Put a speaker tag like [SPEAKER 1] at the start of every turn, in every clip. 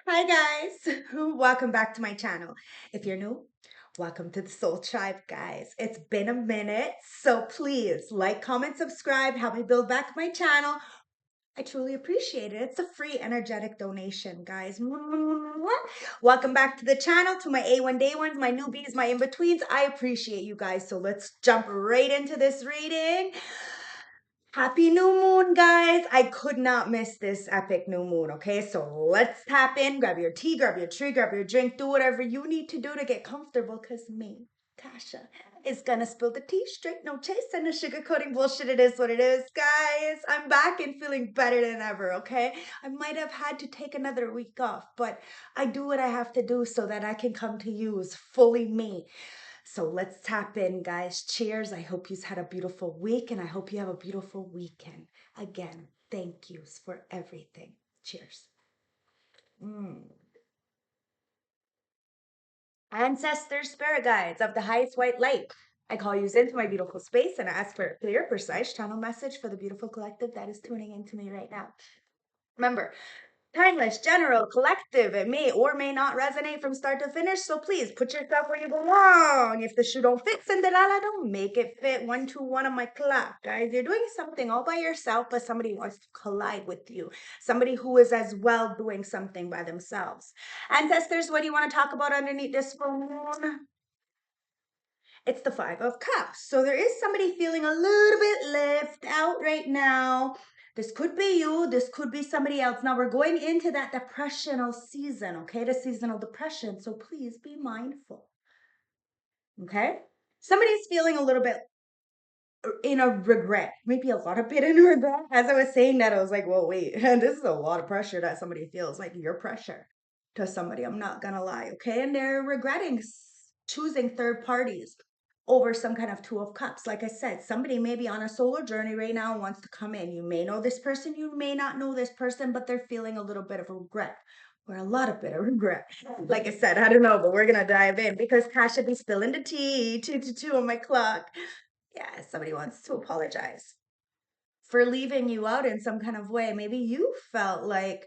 [SPEAKER 1] Hi guys, welcome back to my channel. If you're new, welcome to the Soul Tribe, guys. It's been a minute, so please like, comment, subscribe, help me build back my channel. I truly appreciate it. It's a free energetic donation, guys. Welcome back to the channel, to my A1 day ones, my newbies, my in-betweens. I appreciate you guys, so let's jump right into this reading. Happy new moon, guys. I could not miss this epic new moon, okay? So let's tap in, grab your tea, grab your tree, grab your drink, do whatever you need to do to get comfortable, because me, Tasha, is gonna spill the tea straight, no chase and no sugarcoating bullshit. It is what it is, guys. I'm back and feeling better than ever, okay? I might have had to take another week off, but I do what I have to do so that I can come to you as fully me. So let's tap in, guys. Cheers. I hope you've had a beautiful week and I hope you have a beautiful weekend. Again, thank yous for everything. Cheers. Mm. Ancestors, spirit guides of the highest white light, I call you into my beautiful space and ask for a clear, precise channel message for the beautiful collective that is tuning into me right now. Remember, timeless, general, collective. It may or may not resonate from start to finish, so please put yourself where you belong. If the shoe don't fit, Cinderella, don't make it fit. 1, 2, 1 on my clock, guys. You're doing something all by yourself, but somebody wants to collide with you. Somebody who is as well doing something by themselves. Ancestors, what do you want to talk about underneath this full moon? It's the Five of Cups. So there is somebody feeling a little bit left out right now. This could be you. This could be somebody else. Now we're going into that depressional season, okay? The seasonal depression. So please be mindful, okay? Somebody's feeling a little bit in a regret, maybe a lot of bit in regret. As I was saying that, I was like, well, wait, this is a lot of pressure that somebody feels, like your pressure to somebody. I'm not gonna lie, okay? And they're regretting choosing third parties over some kind of Two of Cups. Like I said, somebody may be on a solo journey right now and wants to come in. You may know this person, you may not know this person, but they're feeling a little bit of regret or a lot of bit of regret. Like I said, I don't know, but we're gonna dive in because Cash should be spilling the tea. 2 on my clock. Yeah, somebody wants to apologize for leaving you out in some kind of way. Maybe you felt like,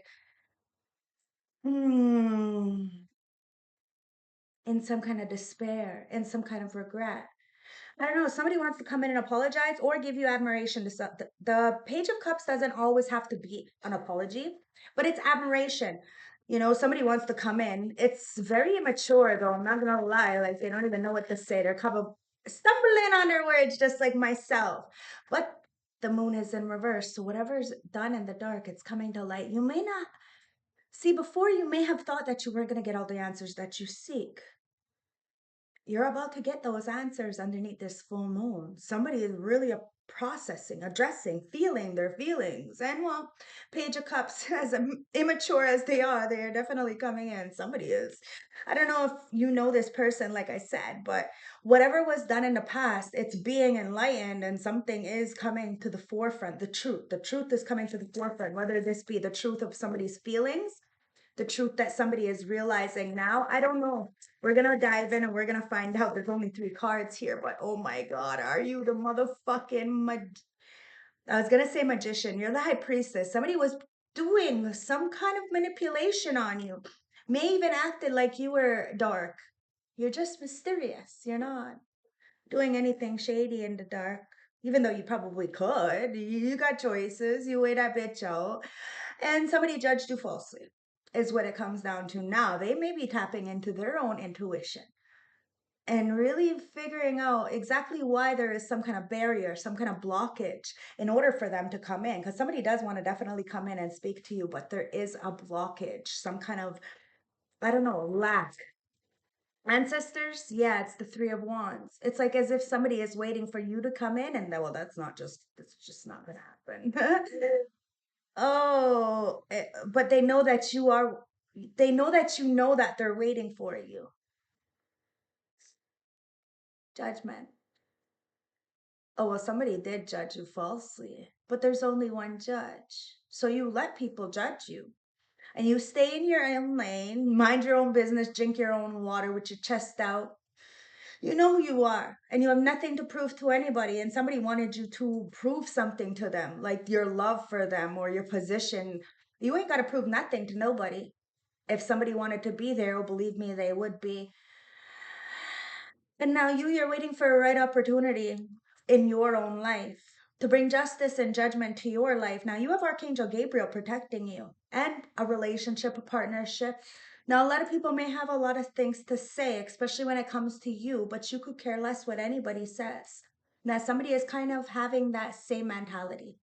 [SPEAKER 1] hmm, in some kind of despair, in some kind of regret. I don't know. Somebody wants to come in and apologize or give you admiration. The Page of Cups doesn't always have to be an apology, but it's admiration. You know, somebody wants to come in. It's very immature, though. I'm not gonna lie. Like they don't even know what to say. They're kind of stumbling on their words, just like myself. But the moon is in reverse, so whatever's done in the dark, it's coming to light. You may not see before. You may have thought that you weren't gonna get all the answers that you seek. You're about to get those answers underneath this full moon. Somebody is really processing, addressing, feeling their feelings. And well, Page of Cups, as immature as they are definitely coming in. Somebody is. I don't know if you know this person, like I said, but whatever was done in the past, it's being enlightened and something is coming to the forefront. The truth is coming to the forefront, whether this be the truth of somebody's feelings, the truth that somebody is realizing now. I don't know. We're gonna dive in and we're gonna find out. There's only 3 cards here, but oh my god, are you the motherfucking I was gonna say magician. You're the high priestess. Somebody was doing some kind of manipulation on you. May even acted like you were dark. You're just mysterious. You're not doing anything shady in the dark. Even though you probably could. You got choices. You weigh that bitch out. And somebody judged you falsely, is what it comes down to now. They may be tapping into their own intuition and really figuring out exactly why there is some kind of barrier, some kind of blockage in order for them to come in. Because somebody does want to definitely come in and speak to you, but there is a blockage, some kind of, I don't know, lack. Ancestors, yeah, it's the Three of Wands. It's like as if somebody is waiting for you to come in, and well, that's just not gonna happen. Oh, but they know that you know that they're waiting for you. Judgment. Oh, well, somebody did judge you falsely, but there's only one judge. So you let people judge you and you stay in your own lane, mind your own business, drink your own water with your chest out. You know who you are and you have nothing to prove to anybody. And somebody wanted you to prove something to them, like your love for them or your position. You ain't got to prove nothing to nobody. If somebody wanted to be there, oh, believe me, they would be. And now you're waiting for a right opportunity in your own life to bring justice and judgment to your life. Now you have Archangel Gabriel protecting you and a relationship, a partnership. Now, a lot of people may have a lot of things to say, especially when it comes to you, but you could care less what anybody says. Now, somebody is kind of having that same mentality.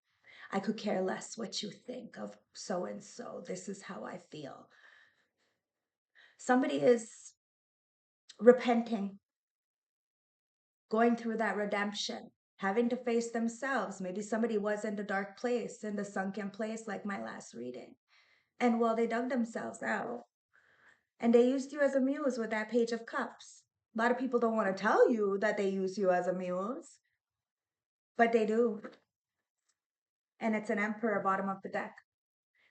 [SPEAKER 1] I could care less what you think of so and so. This is how I feel. Somebody is repenting, going through that redemption, having to face themselves. Maybe somebody was in the dark place, in the sunken place, like my last reading. And well, they dug themselves out. And they used you as a muse with that Page of Cups. A lot of people don't want to tell you that they use you as a muse, but they do. And it's an Emperor bottom of the deck.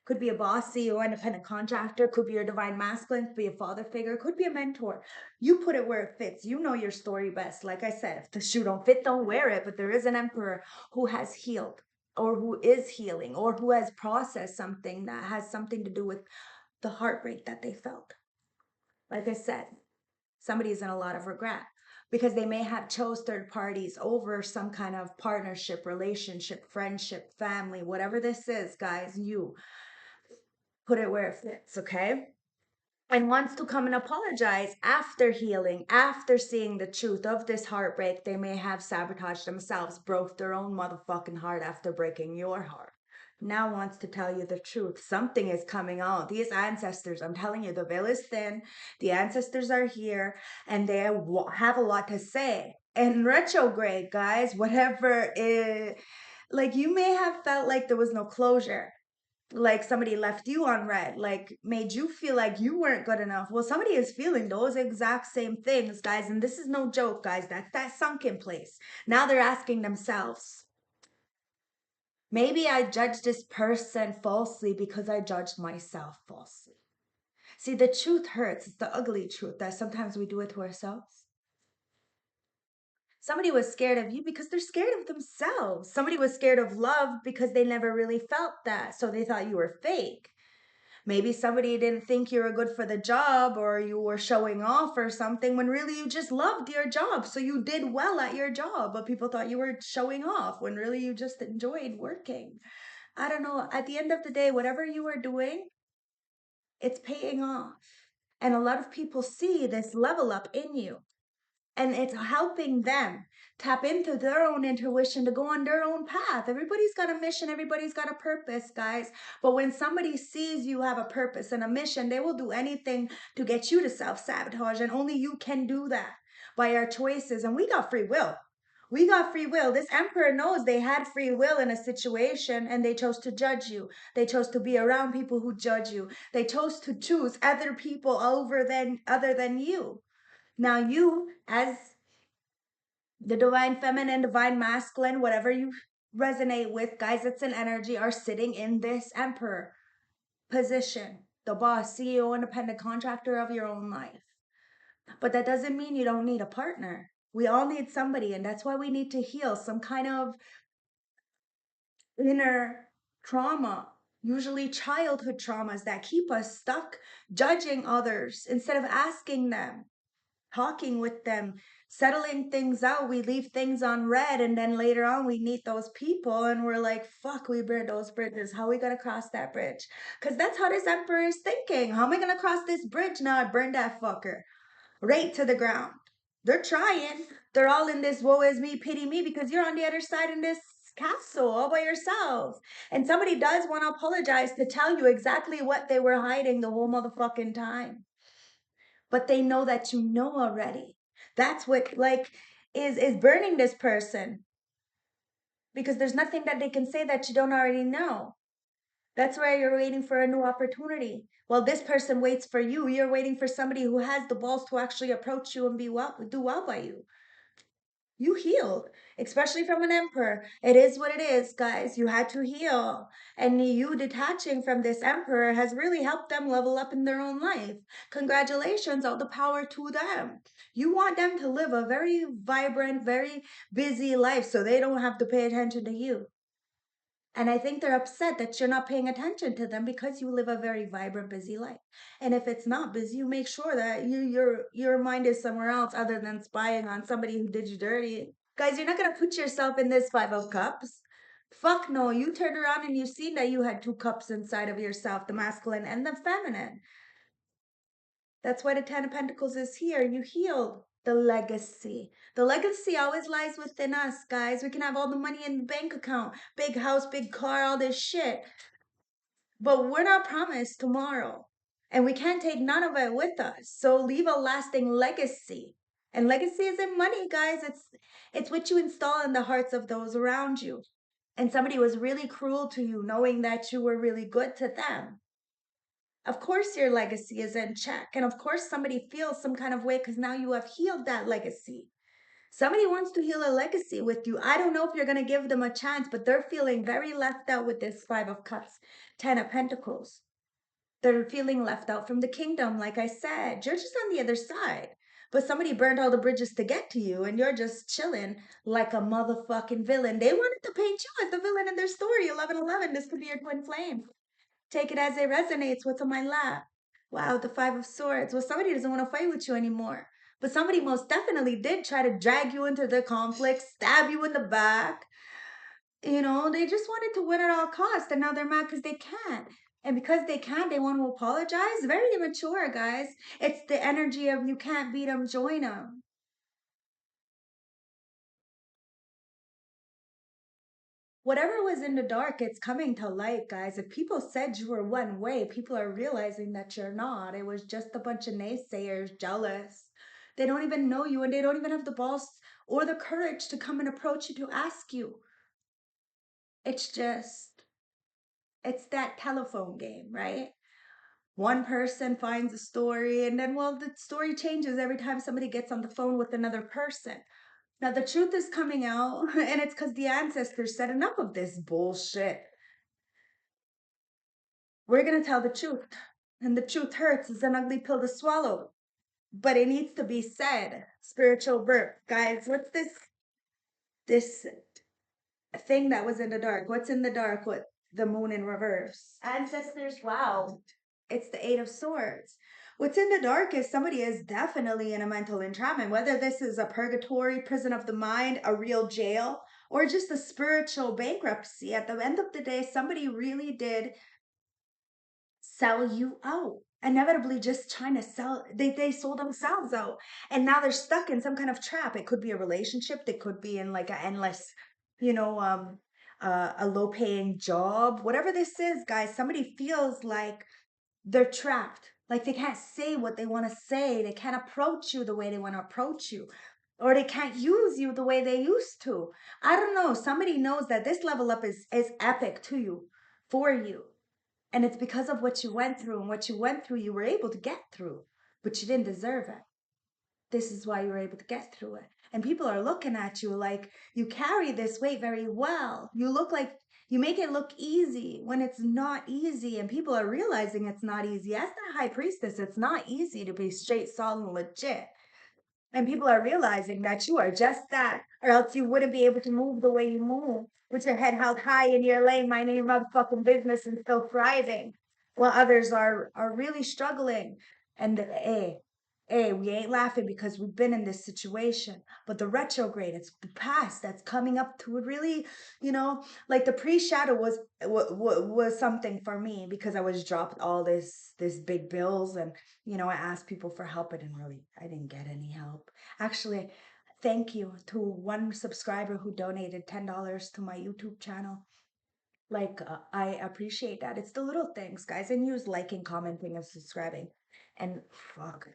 [SPEAKER 1] Could be a boss, CEO, independent contractor, could be your divine masculine, could be a father figure, could be a mentor. You put it where it fits. You know your story best. Like I said, if the shoe don't fit, don't wear it. But there is an emperor who has healed, or who is healing, or who has processed something that has something to do with the heartbreak that they felt. Like I said, somebody's in a lot of regret because they may have chose third parties over some kind of partnership, relationship, friendship, family, whatever this is, guys. You put it where it fits, okay? And wants to come and apologize after healing, after seeing the truth of this heartbreak. They may have sabotaged themselves, broke their own motherfucking heart after breaking your heart. Now wants to tell you the truth. Something is coming out. These ancestors, I'm telling you, the veil is thin. The ancestors are here and they have a lot to say. And retrograde, guys, whatever is, like, you may have felt like there was no closure, like somebody left you on red, like made you feel like you weren't good enough. Well, somebody is feeling those exact same things, guys, and this is no joke, guys. That's that sunken place. Now they're asking themselves, maybe I judged this person falsely because I judged myself falsely. See, the truth hurts. It's the ugly truth that sometimes we do it to ourselves. Somebody was scared of you because they're scared of themselves. Somebody was scared of love because they never really felt that, so they thought you were fake. Maybe somebody didn't think you were good for the job, or you were showing off or something, when really you just loved your job. So you did well at your job, but people thought you were showing off when really you just enjoyed working. I don't know. At the end of the day, whatever you are doing, it's paying off. And a lot of people see this level up in you, and it's helping them tap into their own intuition to go on their own path. Everybody's got a mission, everybody's got a purpose, guys. But when somebody sees you have a purpose and a mission, they will do anything to get you to self-sabotage, and only you can do that by our choices. And we got free will. We got free will. This emperor knows they had free will in a situation, and they chose to judge you. They chose to be around people who judge you. They chose to choose other people other than you. Now you, as the divine feminine, divine masculine, whatever you resonate with, guys, it's an energy, are sitting in this emperor position, the boss, CEO, independent contractor of your own life. But that doesn't mean you don't need a partner. We all need somebody, and that's why we need to heal some kind of inner trauma, usually childhood traumas that keep us stuck judging others instead of asking them, talking with them, settling things out. We leave things on red, and then later on we meet those people and we're like, fuck, we burned those bridges. How are we gonna cross that bridge? Because that's how this emperor is thinking. How am I gonna cross this bridge now? I burned that fucker right to the ground. They're trying. They're all in this woe is me, pity me, because you're on the other side in this castle all by yourself. And somebody does want to apologize to tell you exactly what they were hiding the whole motherfucking time, but they know that you know already. That's what, like, is burning this person, because there's nothing that they can say that you don't already know. That's why you're waiting for a new opportunity. While this person waits for you, you're waiting for somebody who has the balls to actually approach you and do well by you. You healed, especially from an emperor. It is what it is, guys. You had to heal. And you detaching from this emperor has really helped them level up in their own life. Congratulations, all the power to them. You want them to live a very vibrant, very busy life so they don't have to pay attention to you. And I think they're upset that you're not paying attention to them because you live a very vibrant, busy life. And if it's not busy, you make sure that your mind is somewhere else other than spying on somebody who did you dirty. Guys, you're not gonna put yourself in this 5 of cups. Fuck no. You turned around and you seen that you had 2 cups inside of yourself, the masculine and the feminine. That's why the Ten of Pentacles is here. You healed the legacy. The legacy always lies within us, guys. We can have all the money in the bank account, big house, big car, all this shit. But we're not promised tomorrow. And we can't take none of it with us. So leave a lasting legacy. And legacy isn't money, guys. It's what you install in the hearts of those around you. And somebody was really cruel to you, knowing that you were really good to them. Of course, your legacy is in check. And of course, somebody feels some kind of way because now you have healed that legacy. Somebody wants to heal a legacy with you. I don't know if you're going to give them a chance, but they're feeling very left out with this 5 of Cups, 10 of Pentacles. They're feeling left out from the kingdom. Like I said, you're just on the other side. But somebody burned all the bridges to get to you, and you're just chilling like a motherfucking villain. They wanted to paint you as the villain in their story. 1111, this could be your twin flame. Take it as it resonates. What's on my lap? Wow, the 5 of Swords. Well, somebody doesn't want to fight with you anymore. But somebody most definitely did try to drag you into the conflict, stab you in the back. You know, they just wanted to win at all costs. And now they're mad because they can't. And because they can't, they want to apologize. Very immature, guys. It's the energy of you can't beat them, join them. Whatever was in the dark, it's coming to light, guys. If people said you were one way, people are realizing that you're not. It was just a bunch of naysayers, jealous. They don't even know you, and they don't even have the balls or the courage to come and approach you to ask you. It's just, it's that telephone game, right? One person finds a story, and then, well, the story changes every time somebody gets on the phone with another person. Now, the truth is coming out, and it's because the ancestors said enough of this bullshit. We're going to tell the truth. And the truth hurts. It's an ugly pill to swallow. But it needs to be said. Spiritual birth. Guys, what's this thing that was in the dark? What's in the dark with the moon in reverse? Ancestors, wow. It's the 8 of Swords. What's in the dark is somebody is definitely in a mental entrapment, whether this is a purgatory, prison of the mind, a real jail, or just a spiritual bankruptcy. At the end of the day, somebody really did sell you out. Inevitably just trying to sell, they sold themselves out. And now they're stuck in some kind of trap. It could be a relationship, they could be in like an endless, you know, a low paying job. Whatever this is, guys, somebody feels like they're trapped. Like they can't say what they want to say. They can't approach you the way they want to approach you. Or they can't use you the way they used to. I don't know. Somebody knows that this level up is epic to you, for you. And it's because of what you went through, and what you went through, you were able to get through, but you didn't deserve it. This is why you were able to get through it. And people are looking at you like you carry this weight very well. You look like you make it look easy when it's not easy. And people are realizing it's not easy. As the high priestess, it's not easy to be straight, solid, and legit. And people are realizing that you are just that, or else you wouldn't be able to move the way you move, with your head held high in your lane, minding your motherfucking business and still thriving, while others are really struggling. And we ain't laughing because we've been in this situation. But the retrograde, it's the past that's coming up to it. Really, like the pre-shadow was something for me because I was dropped all this big bills, and I asked people for help. I didn't get any help. Actually, thank you to one subscriber who donated $10 to my YouTube channel. Like, I appreciate that. It's the little things, guys. And use liking, commenting, and subscribing. And fuck,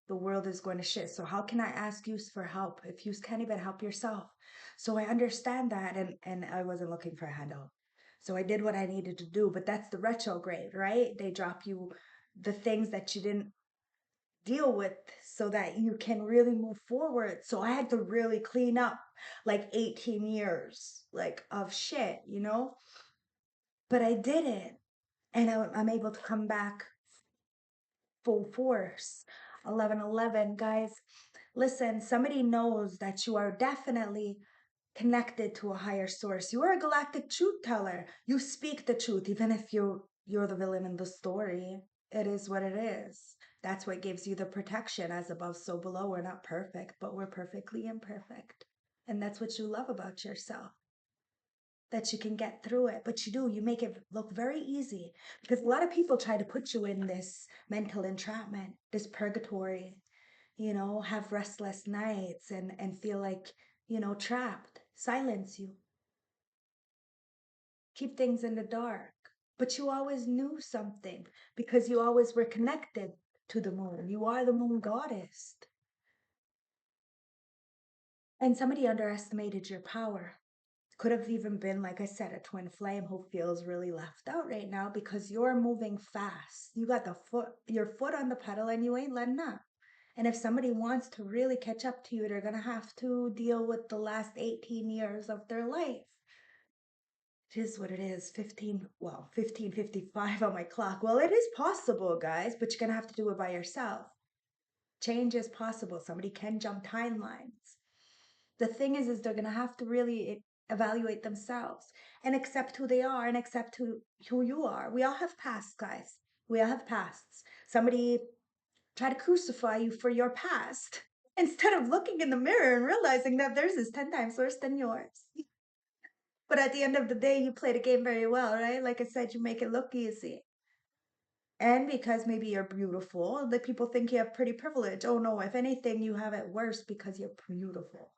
[SPEAKER 1] the world is going to shit. So how can I ask you for help if you can't even help yourself? So I understand that, and I wasn't looking for a handout. So I did what I needed to do. But that's the retrograde, right? They drop you the things that you didn't deal with so that you can really move forward. So I had to really clean up like 18 years like of shit, but I did it, and I'm able to come back full force. 1111, guys, listen, somebody knows that you are definitely connected to a higher source. You are a galactic truth teller. You speak the truth, even if you're the villain in the story. It is what it is. That's what gives you the protection. As above, so below. We're not perfect, but we're perfectly imperfect. And that's what you love about yourself. That you can get through it. But you do, you make it look very easy. Because a lot of people try to put you in this mental entrapment, this purgatory, have restless nights and feel like, trapped, silence you, keep things in the dark. But you always knew something because you always were connected to the moon. You are the moon goddess. And somebody underestimated your power. Could have even been, like I said, a twin flame who feels really left out right now because you're moving fast. You got your foot on the pedal and you ain't letting up. And if somebody wants to really catch up to you, they're going to have to deal with the last 18 years of their life. It is what it is. 15:55 on my clock. Well, it is possible, guys, but you're going to have to do it by yourself. Change is possible. Somebody can jump timelines. The thing is they're going to have to really evaluate themselves and accept who they are and accept who you are. We all have pasts, guys. We all have pasts. Somebody try to crucify you for your past instead of looking in the mirror and realizing that theirs is 10 times worse than yours. But at the end of the day, you play the game very well, right? Like I said, you make it look easy. And because maybe you're beautiful, the people think you have pretty privilege. Oh no, if anything, you have it worse because you're beautiful.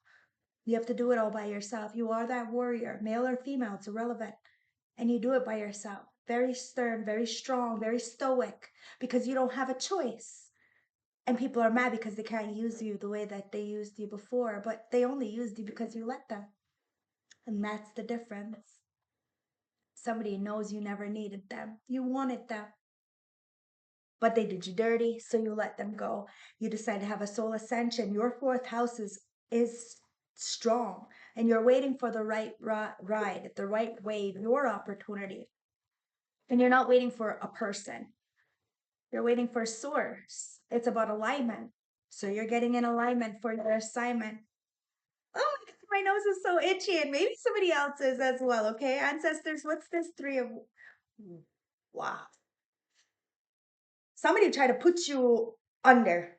[SPEAKER 1] You have to do it all by yourself. You are that warrior, male or female, it's irrelevant. And you do it by yourself. Very stern, very strong, very stoic, because you don't have a choice. And people are mad because they can't use you the way that they used you before, but they only used you because you let them. And that's the difference. Somebody knows you never needed them. You wanted them. But they did you dirty, so you let them go. You decide to have a soul ascension. Your fourth house is strong, and you're waiting for the right ride, the right wave, your opportunity. And you're not waiting for a person. You're waiting for a source. It's about alignment. So you're getting in alignment for your assignment. Oh, my nose is so itchy, and maybe somebody else is as well. Okay, ancestors, what's this three of? Wow. Somebody tried to put you under,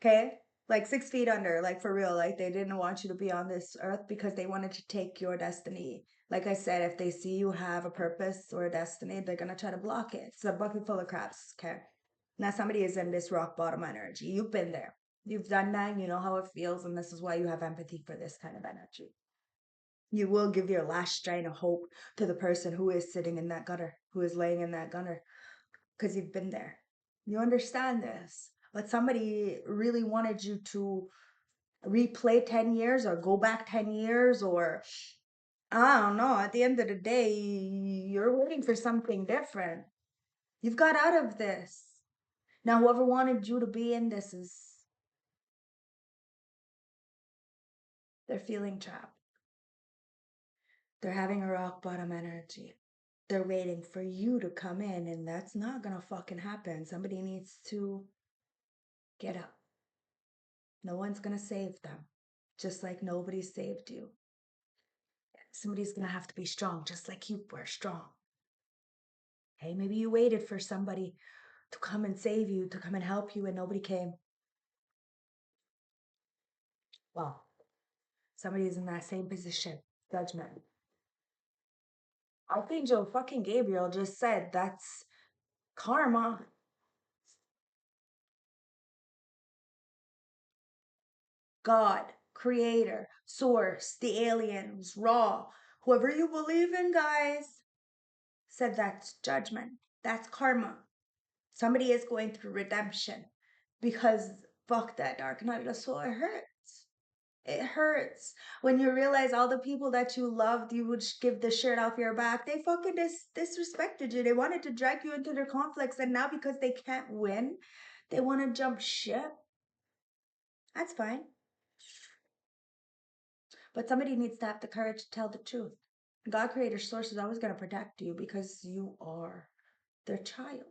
[SPEAKER 1] okay? Like 6 feet under, like for real. Like they didn't want you to be on this earth because they wanted to take your destiny. Like I said, if they see you have a purpose or a destiny, they're gonna try to block it. It's a bucket full of crabs, okay? Now somebody is in this rock bottom energy. You've been there. You've done that, and you know how it feels, and this is why you have empathy for this kind of energy. You will give your last strain of hope to the person who is sitting in that gutter, who is laying in that gutter, because you've been there. You understand this. But somebody really wanted you to replay 10 years or go back 10 years, or I don't know. At the end of the day, you're waiting for something different. You've got out of this. Now, whoever wanted you to be in this they're feeling trapped. They're having a rock bottom energy. They're waiting for you to come in, and that's not gonna fucking happen. Somebody needs to get up. No one's gonna save them, just like nobody saved you. Somebody's gonna have to be strong, just like you were strong. Hey, maybe you waited for somebody to come and save you, to come and help you, and nobody came. Well, somebody's in that same position. Judgment. Archangel fucking Gabriel just said that's karma. God, creator, source, the aliens, Ra, whoever you believe in, guys, said that's judgment. That's karma. Somebody is going through redemption because fuck that dark night of the soul. It hurts. It hurts when you realize all the people that you loved, you would give the shirt off your back. They fucking disrespected you. They wanted to drag you into their conflicts, and now because they can't win, they want to jump ship. That's fine. But somebody needs to have the courage to tell the truth. God, creator, source is always going to protect you because you are their child.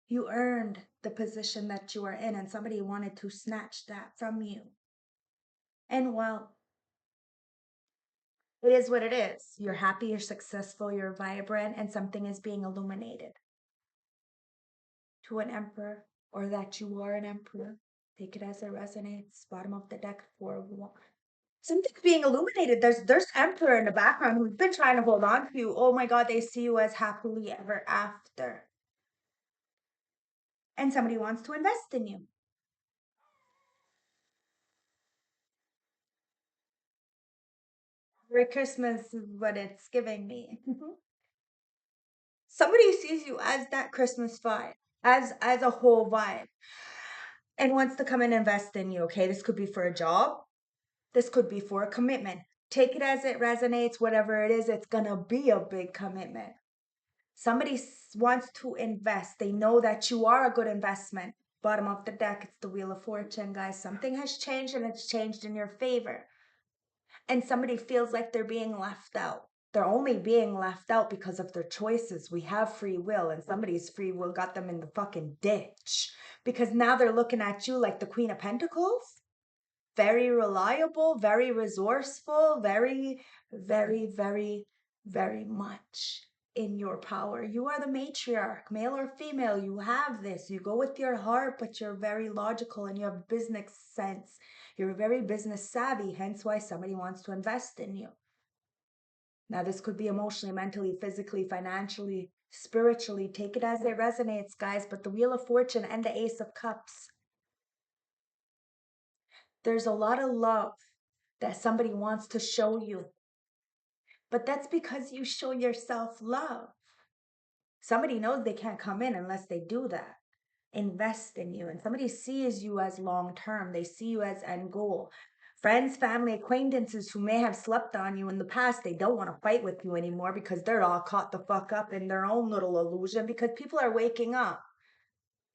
[SPEAKER 1] You earned the position that you are in, and somebody wanted to snatch that from you. And well, It is what it is. You're happy, you're successful, you're vibrant, and something is being illuminated to an emperor, or that you are an emperor. Take it as it resonates. Bottom of the deck, 4 of something's being illuminated. There's emperor in the background who's been trying to hold on to you. Oh my god, they see you as happily ever after. And somebody wants to invest in you. Merry Christmas is what it's giving me. Somebody sees you as that Christmas vibe, as a whole vibe, and wants to come and invest in you. Okay, this could be for a job. This could be for a commitment. Take it as it resonates. Whatever it is, it's gonna be a big commitment. Somebody wants to invest. They know that you are a good investment. Bottom of the deck, it's the Wheel of Fortune, guys. Something has changed, and it's changed in your favor. And somebody feels like they're being left out. They're only being left out because of their choices. We have free will, and somebody's free will got them in the fucking ditch. Because now they're looking at you like the Queen of Pentacles. Very reliable, very resourceful, very, very, very, very much in your power. You are the matriarch, male or female. You have this. You go with your heart, but you're very logical and you have business sense. You're very business savvy, hence why somebody wants to invest in you. Now, this could be emotionally, mentally, physically, financially, spiritually. Take it as it resonates, guys. But the Wheel of Fortune and the Ace of Cups, there's a lot of love that somebody wants to show you. But that's because you show yourself love. Somebody knows they can't come in unless they do that. Invest in you. And somebody sees you as long term, they see you as end goal. Friends, family, acquaintances who may have slept on you in the past, they don't want to fight with you anymore because they're all caught the fuck up in their own little illusion because people are waking up.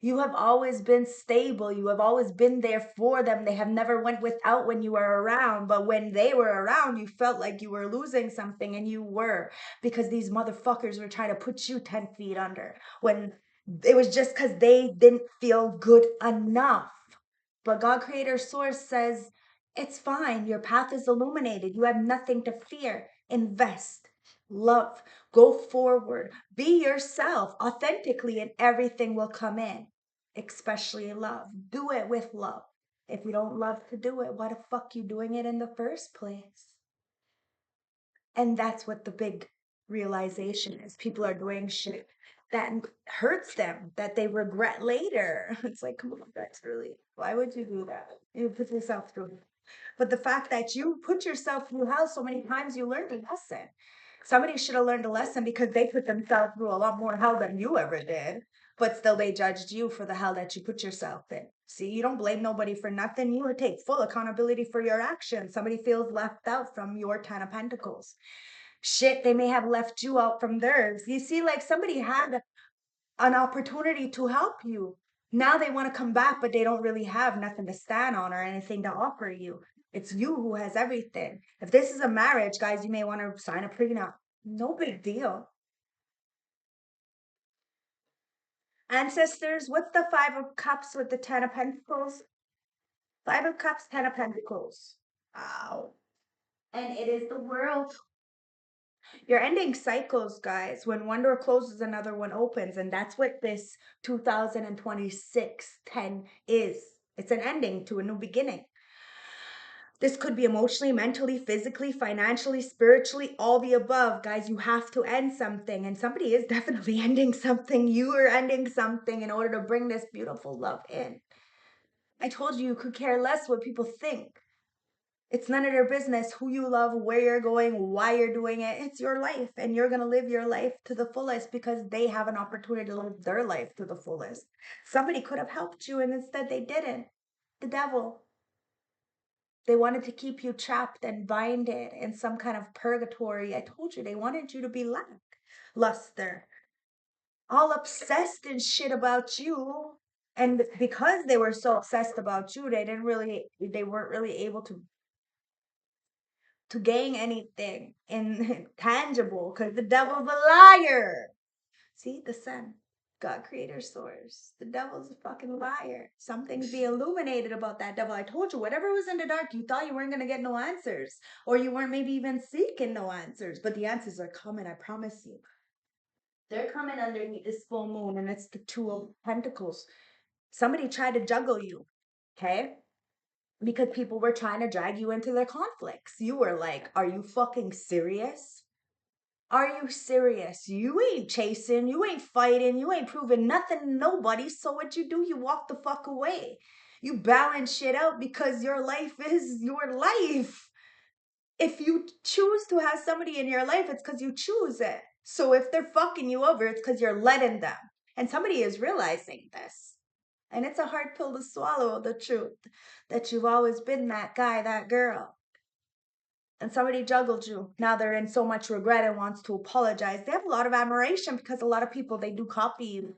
[SPEAKER 1] You have always been stable. You have always been there for them. They have never went without when you were around. But when they were around, you felt like you were losing something, and you were, because these motherfuckers were trying to put you 10 feet under when it was just because they didn't feel good enough. But God Creator Source says, it's fine. Your path is illuminated. You have nothing to fear. Invest, love, go forward, be yourself authentically, and everything will come in, especially love. Do it with love. If you don't love to do it, why the fuck you doing it in the first place? And that's what the big realization is. People are doing shit that hurts them, that they regret later. It's like, come on, that's really, why would you do that? You put yourself through it. But the fact that you put yourself through hell so many times, you learned a lesson. Somebody should have learned a lesson because they put themselves through a lot more hell than you ever did. But still, they judged you for the hell that you put yourself in. See, you don't blame nobody for nothing. You take full accountability for your actions. Somebody feels left out from your 10 of Pentacles. Shit, they may have left you out from theirs. You see, like somebody had an opportunity to help you. Now they want to come back, but they don't really have nothing to stand on or anything to offer you. It's you who has everything. If this is a marriage, guys, you may want to sign a prenup. No big deal. Ancestors, what's the Five of Cups with the Ten of Pentacles? Five of Cups, Ten of Pentacles. Wow. And it is the World. You're ending cycles, guys. When one door closes, another one opens. And that's what this 2026 10 is. It's an ending to a new beginning. This could be emotionally, mentally, physically, financially, spiritually, all the above. Guys, you have to end something. And somebody is definitely ending something. You are ending something in order to bring this beautiful love in. I told you could care less what people think. It's none of their business who you love, where you're going, why you're doing it. It's your life, and you're going to live your life to the fullest because they have an opportunity to live their life to the fullest. Somebody could have helped you, and instead they didn't. The devil. They wanted to keep you trapped and binded in some kind of purgatory. I told you, they wanted you to be luster, all obsessed and shit about you. And because they were so obsessed about you, they weren't really able to gain anything in tangible because the devil's a liar. See, the sun. God, creator, source. The devil's a fucking liar. Something's be illuminated about that devil. I told you, whatever was in the dark, you thought you weren't going to get no answers. Or you weren't maybe even seeking no answers. But the answers are coming, I promise you. They're coming underneath this full moon, and it's the Two of Pentacles. Somebody tried to juggle you, okay? Because people were trying to drag you into their conflicts. You were like, are you fucking serious? Are you serious? You ain't chasing, you ain't fighting, you ain't proving nothing to nobody. So what you do, you walk the fuck away. You balance shit out because your life is your life. If you choose to have somebody in your life, it's because you choose it. So if they're fucking you over, it's because you're letting them. And somebody is realizing this. And it's a hard pill to swallow, the truth that you've always been that guy, that girl. And somebody juggled you. Now they're in so much regret and wants to apologize. They have a lot of admiration because a lot of people, they do copy you.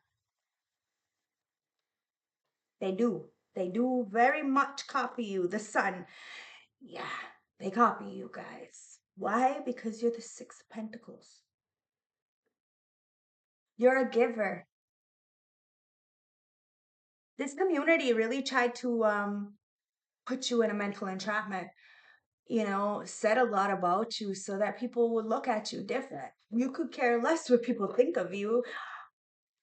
[SPEAKER 1] They do. They do very much copy you. The sun. Yeah, they copy you guys. Why? Because you're the Six of Pentacles. You're a giver. This community really tried to put you in a mental entrapment, said a lot about you so that people would look at you different. You could care less what people think of you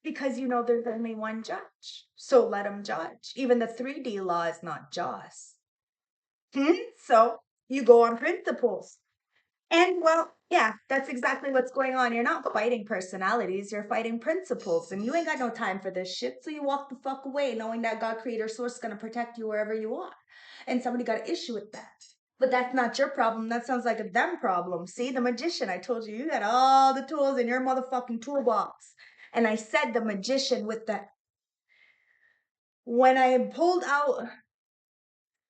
[SPEAKER 1] because there's only one judge. So let them judge. Even the 3D law is not just. So you go on principles. And well, yeah, that's exactly what's going on. You're not fighting personalities, you're fighting principles. And you ain't got no time for this shit. So you walk the fuck away knowing that God, creator, source is going to protect you wherever you are. And somebody got an issue with that. But that's not your problem. That sounds like a them problem. See, the magician, I told you, you got all the tools in your motherfucking toolbox. And I said the magician with that. When I pulled out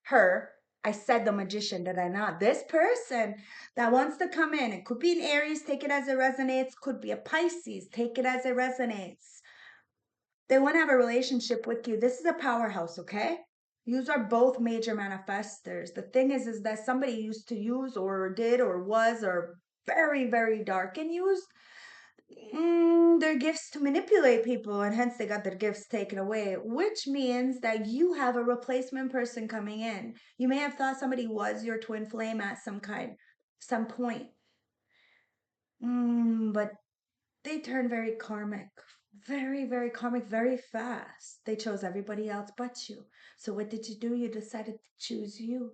[SPEAKER 1] her, I said the magician, did I not? This person that wants to come in, it could be an Aries, take it as it resonates, could be a Pisces, take it as it resonates. They want to have a relationship with you. This is a powerhouse, okay? Yous are both major manifestors. The thing is that somebody used to use or did or was or very, very dark and used their gifts to manipulate people, and hence they got their gifts taken away, which means that you have a replacement person coming in. You may have thought somebody was your twin flame at some point. But they turn very karmic, very, very karmic, very fast. They chose everybody else but you. So what did you do? You decided to choose you.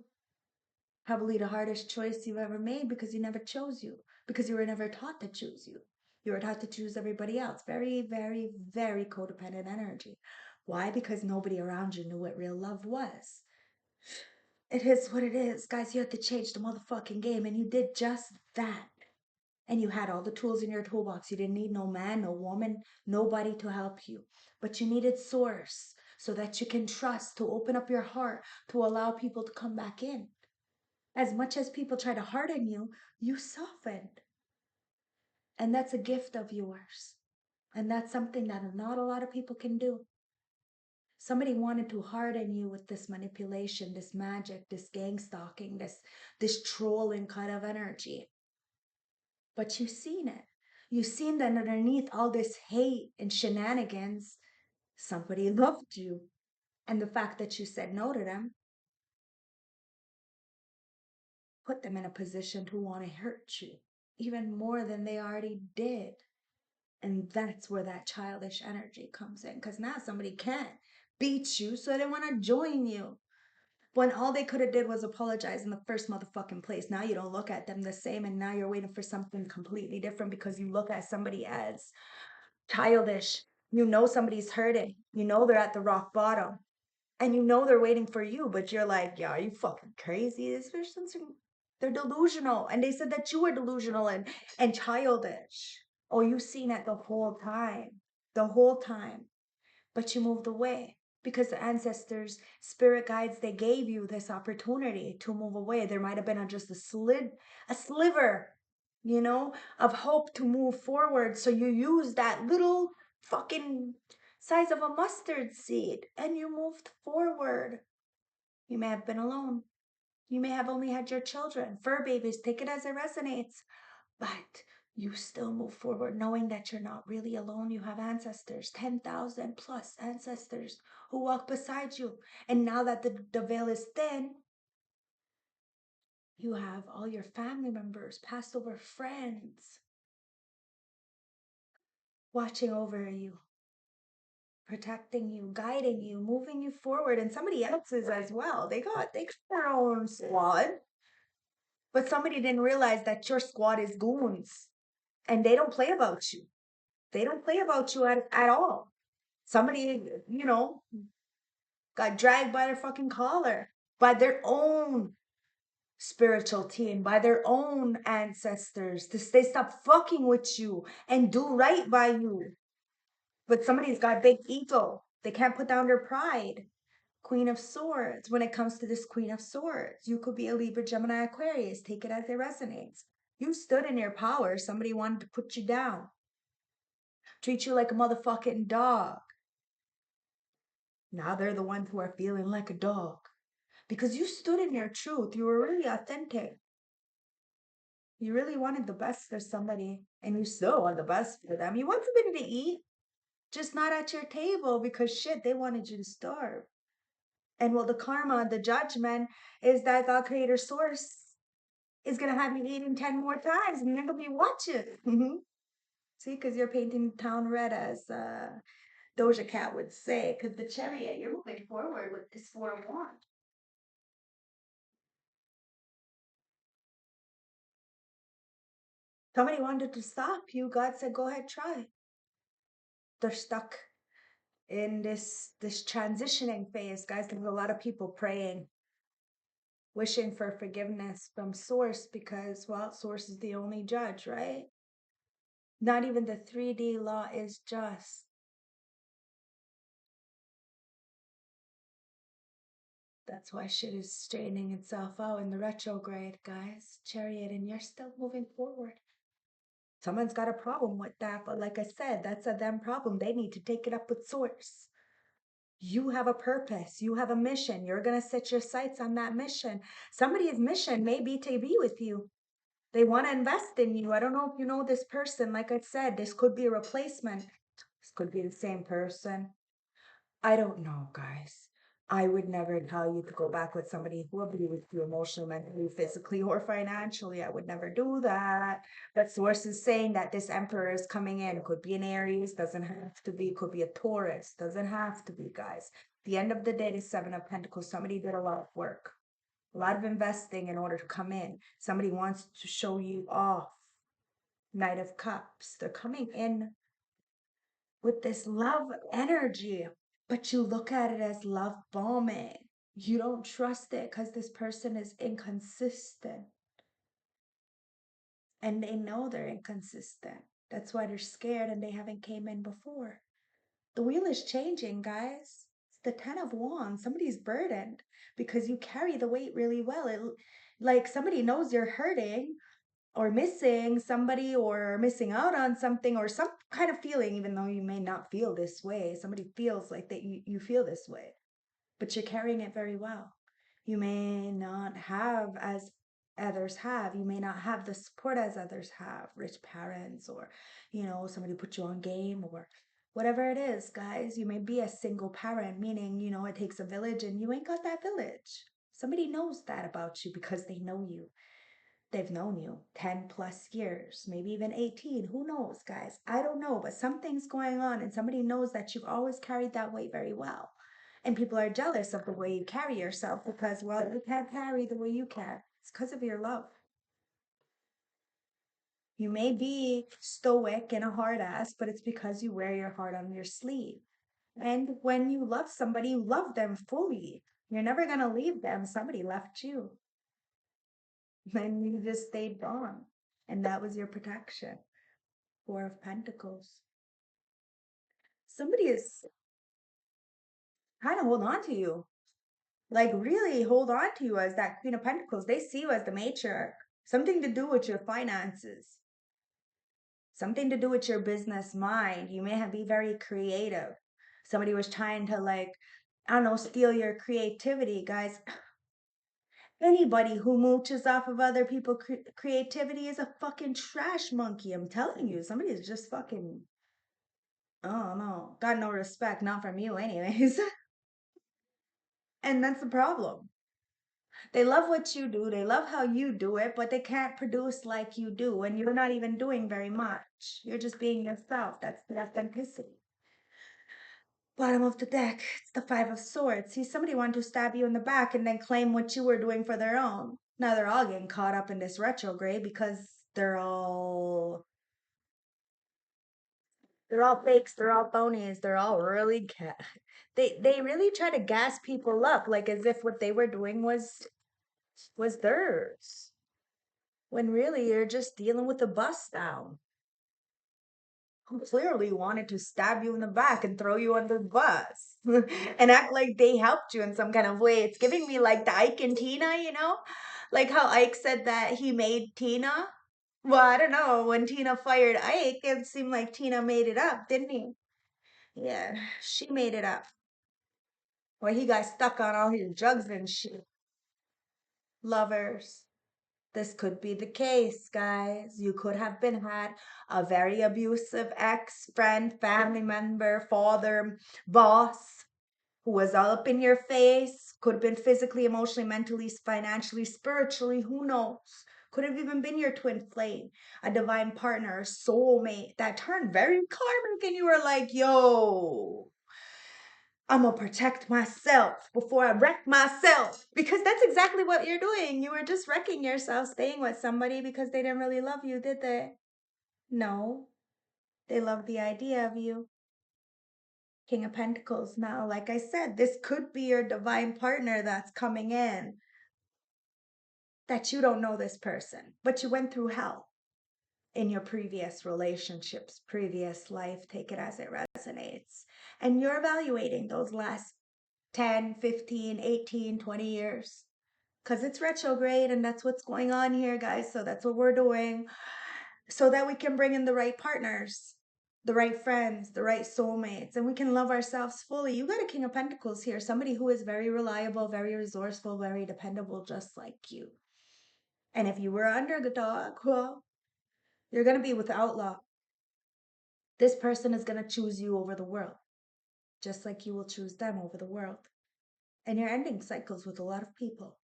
[SPEAKER 1] Probably the hardest choice you've ever made because you never chose you, because you were never taught to choose you. You were taught to choose everybody else. Very, very, very codependent energy. Why? Because nobody around you knew what real love was. It is what it is. Guys, you had to change the motherfucking game, and you did just that. And you had all the tools in your toolbox. You didn't need no man, no woman, nobody to help you. But you needed source so that you can trust, to open up your heart, to allow people to come back in. As much as people try to harden you, you softened. And that's a gift of yours. And that's something that not a lot of people can do. Somebody wanted to harden you with this manipulation, this magic, this gang stalking, this trolling kind of energy. But you've seen it. You've seen that underneath all this hate and shenanigans, somebody loved you. And the fact that you said no to them put them in a position to want to hurt you even more than they already did. And that's where that childish energy comes in. Because now somebody can't beat you, so they want to join you. When all they could have did was apologize in the first motherfucking place. Now you don't look at them the same, and now you're waiting for something completely different because you look at somebody as childish. You know somebody's hurting. You know they're at the rock bottom. And you know they're waiting for you, but you're like, yeah, are you fucking crazy? This person's, they're delusional. And they said that you were delusional and childish. Oh, you've seen it the whole time. The whole time. But you moved away because the ancestors, spirit guides, they gave you this opportunity to move away. There might have been just a sliver, of hope to move forward. So you use that little fucking size of a mustard seed and you moved forward. You may have been alone. You may have only had your children, fur babies, take it as it resonates. But you still move forward knowing that you're not really alone. You have ancestors, 10,000 plus ancestors who walk beside you. And now that the veil is thin, you have all your family members, passed over friends watching over you, protecting you, guiding you, moving you forward, and somebody else's as well. They got their own squad, but somebody didn't realize that your squad is goons and they don't play about you. They don't play about you at all. Somebody, got dragged by their fucking collar by their own spiritual team, by their own ancestors. They stop fucking with you and do right by you. But somebody's got big ego. They can't put down their pride. Queen of Swords. When it comes to this Queen of Swords, you could be a Libra, Gemini, Aquarius. Take it as it resonates. You stood in your power. Somebody wanted to put you down, treat you like a motherfucking dog. Now they're the ones who are feeling like a dog because you stood in your truth. You were really authentic. You really wanted the best for somebody, and you still want the best for them. You want somebody to eat, just not at your table because shit, they wanted you to starve. And well, the karma, the judgment is that God Creator Source is gonna have you eating 10 more times and you're gonna be watching. See, because you're painting the town red, as Doja Cat would say, because the chariot, you're moving forward with this 4 of Wands. Somebody wanted to stop you. God said, go ahead, try. They're stuck in this transitioning phase, guys. There's a lot of people praying, wishing for forgiveness from Source because, well, Source is the only judge, right? Not even the 3D law is just. That's why shit is straightening itself out in the retrograde, guys. Chariot, and you're still moving forward. Someone's got a problem with that, but like I said, that's a them problem. They need to take it up with Source. You have a purpose. You have a mission. You're going to set your sights on that mission. Somebody's mission may be to be with you. They want to invest in you. I don't know if you know this person. Like I said, this could be a replacement. This could be the same person. I don't know, guys. I would never tell you to go back with somebody who will be with you emotionally, mentally, physically, or financially. I would never do that. But Source is saying that this Emperor is coming in. Could be an Aries, doesn't have to be. Could be a Taurus, doesn't have to be, guys. The end of the day, the 7 of Pentacles. Somebody did a lot of work, a lot of investing in order to come in. Somebody wants to show you off. Knight of Cups. They're coming in with this love energy, but you look at it as love bombing. You don't trust it because this person is inconsistent and they know they're inconsistent. That's why they're scared and they haven't came in before. The wheel is changing, guys. It's the 10 of Wands. Somebody's burdened because you carry the weight really well. Like somebody knows you're hurting or missing somebody or missing out on something or some kind of feeling, even though you may not feel this way. Somebody feels like that you feel this way, but you're carrying it very well. You may not have as others have. You may not have the support as others have, rich parents or, somebody put you on game or whatever it is, guys. You may be a single parent, meaning, it takes a village and you ain't got that village. Somebody knows that about you because they know you. They've known you 10 plus years, maybe even 18. Who knows, guys? I don't know, but something's going on and somebody knows that you've always carried that weight very well. And people are jealous of the way you carry yourself because, well, you can't carry the way you can. It's because of your love. You may be stoic and a hard ass, but it's because you wear your heart on your sleeve. And when you love somebody, you love them fully. You're never going to leave them. Somebody left you. Then you just stayed gone. And that was your protection. 4 of Pentacles. Somebody is trying to hold on to you. Like really hold on to you as that Queen of Pentacles. They see you as the matriarch. Something to do with your finances. Something to do with your business mind. You may have be very creative. Somebody was trying to I don't know, steal your creativity, guys. Anybody who mooches off of other people's creativity is a fucking trash monkey. I'm telling you, somebody is just fucking, oh no, got no respect, not from you, anyways. And that's the problem. They love what you do, they love how you do it, but they can't produce like you do. And you're not even doing very much. You're just being yourself. That's the authenticity. Bottom of the deck, it's the Five of Swords. See, somebody wanted to stab you in the back and then claim what you were doing for their own. Now they're all getting caught up in this retrograde because they're all fakes, they're all phonies, they're all really they really try to gas people up like as if what they were doing was theirs. When really you're just dealing with a bust down who clearly wanted to stab you in the back and throw you under the bus and act like they helped you in some kind of way. It's giving me like the Ike and Tina, like how Ike said that he made Tina. Well, I don't know. When Tina fired Ike, it seemed like Tina made it up, didn't he? Yeah, she made it up. Well, he got stuck on all his drugs and shit. Lovers. This could be the case, guys. You could have been had a very abusive ex, friend, family member, father, boss who was all up in your face. Could have been physically, emotionally, mentally, financially, spiritually. Who knows? Could have even been your twin flame, a divine partner, a soulmate that turned very karmic, and you were like, yo, I'm gonna protect myself before I wreck myself. Because that's exactly what you're doing. You were just wrecking yourself staying with somebody because they didn't really love you, did they? No, they loved the idea of you. King of Pentacles. Now, like I said, this could be your divine partner that's coming in, that you don't know this person, but you went through hell in your previous relationships, previous life, take it as it resonates. And you're evaluating those last 10, 15, 18, 20 years because it's retrograde and that's what's going on here, guys. So that's what we're doing so that we can bring in the right partners, the right friends, the right soulmates, and we can love ourselves fully. You got a King of Pentacles here, somebody who is very reliable, very resourceful, very dependable, just like you. And if you were underdog, well, you're going to be with the outlaw. This person is going to choose you over the world, just like you will choose them over the world. And you're ending cycles with a lot of people.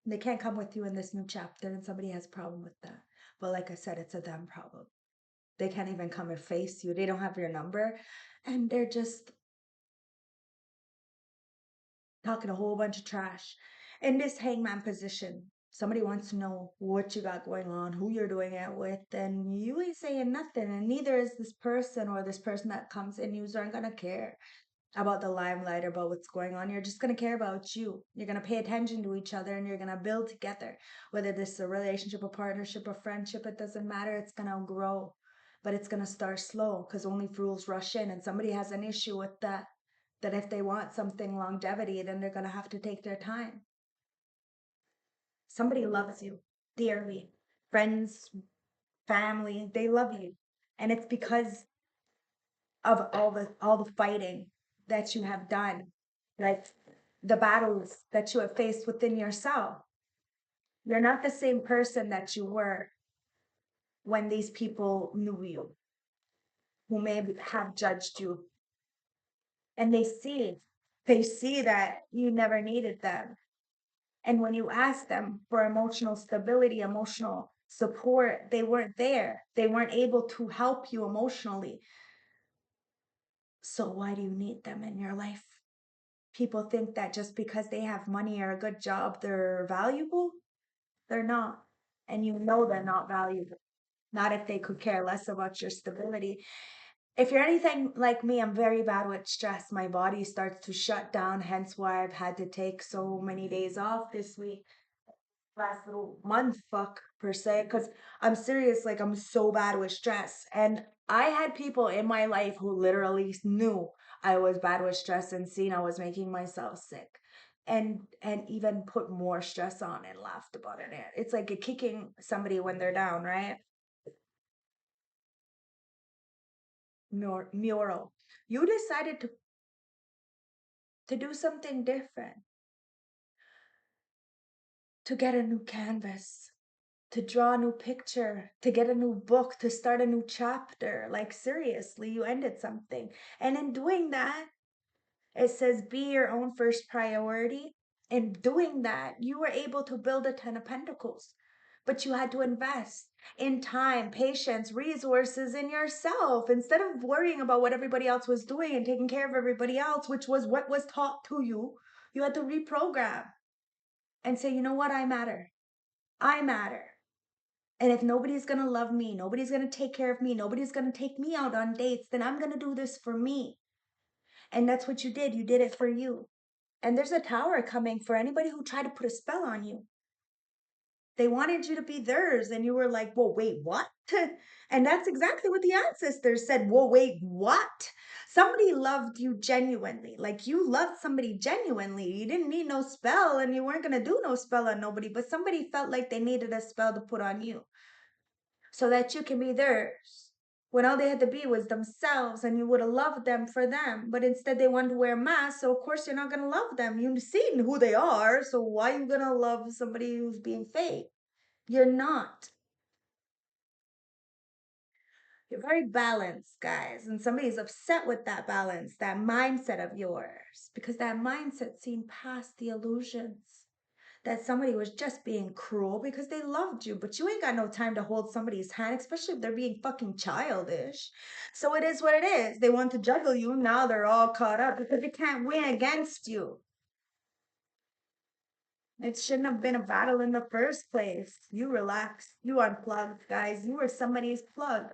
[SPEAKER 1] They can't come with you in this new chapter, and somebody has a problem with that. But like I said, it's a them problem. They can't even come and face you. They don't have your number, and they're just talking a whole bunch of trash. In this hangman position, somebody wants to know what you got going on, who you're doing it with, and you ain't saying nothing, and neither is this person or this person that comes in. You aren't gonna care about the limelight, about what's going on. You're just going to care about you. You're going to pay attention to each other and you're going to build together. Whether this is a relationship, a partnership, a friendship, it doesn't matter. It's going to grow, but it's going to start slow because only fools rush in. And somebody has an issue with that, that if they want something longevity, then they're going to have to take their time. Somebody loves you dearly. Friends, family, they love you. And it's because of all the fighting that you have done, like the battles that you have faced within yourself. You're not the same person that you were when these people knew you, who may have judged you, and they see that you never needed them. And when you ask them for emotional stability, emotional support, they weren't there. They weren't able to help you emotionally. So why do you need them in your life? People think that just because they have money or a good job, they're valuable. They're not. And you know they're not valuable. Not if they could care less about your stability. If you're anything like me, I'm very bad with stress. My body starts to shut down, hence why I've had to take so many days off this week, last little month, fuck, per se, because I'm serious, like I'm so bad with stress. And I had people in my life who literally knew I was bad with stress and seen I was making myself sick. And even put more stress on and laughed about it. It's like a kicking somebody when they're down, right? Mural. You decided to do something different. to get a new canvas, to draw a new picture, to get a new book, to start a new chapter. Like, seriously, you ended something. And in doing that, it says be your own first priority. In doing that, you were able to build a 10 of Pentacles, but you had to invest in time, patience, resources in yourself instead of worrying about what everybody else was doing and taking care of everybody else, which was what was taught to you. You had to reprogram and say, you know what? I matter. I matter. And if nobody's going to love me, nobody's going to take care of me, nobody's going to take me out on dates, then I'm going to do this for me. And that's what you did. You did it for you. And there's a tower coming for anybody who tried to put a spell on you. They wanted you to be theirs. And you were like, whoa, wait, what? And that's exactly what the ancestors said. Whoa, wait, what? Somebody loved you genuinely. Like, you loved somebody genuinely. You didn't need no spell and you weren't going to do no spell on nobody. But somebody felt like they needed a spell to put on you so that you can be theirs. When all they had to be was themselves, and you would have loved them for them. But instead they wanted to wear masks, so of course you're not going to love them. You've seen who they are, so why are you going to love somebody who's being fake? You're not. You're very balanced, guys, and somebody's upset with that balance, that mindset of yours, because that mindset's seen past the illusions that somebody was just being cruel because they loved you, but you ain't got no time to hold somebody's hand, especially if they're being fucking childish. So it is what it is. They want to juggle you. Now they're all caught up because they can't win against you. It shouldn't have been a battle in the first place. You relaxed. You unplugged, guys. You were somebody's plug,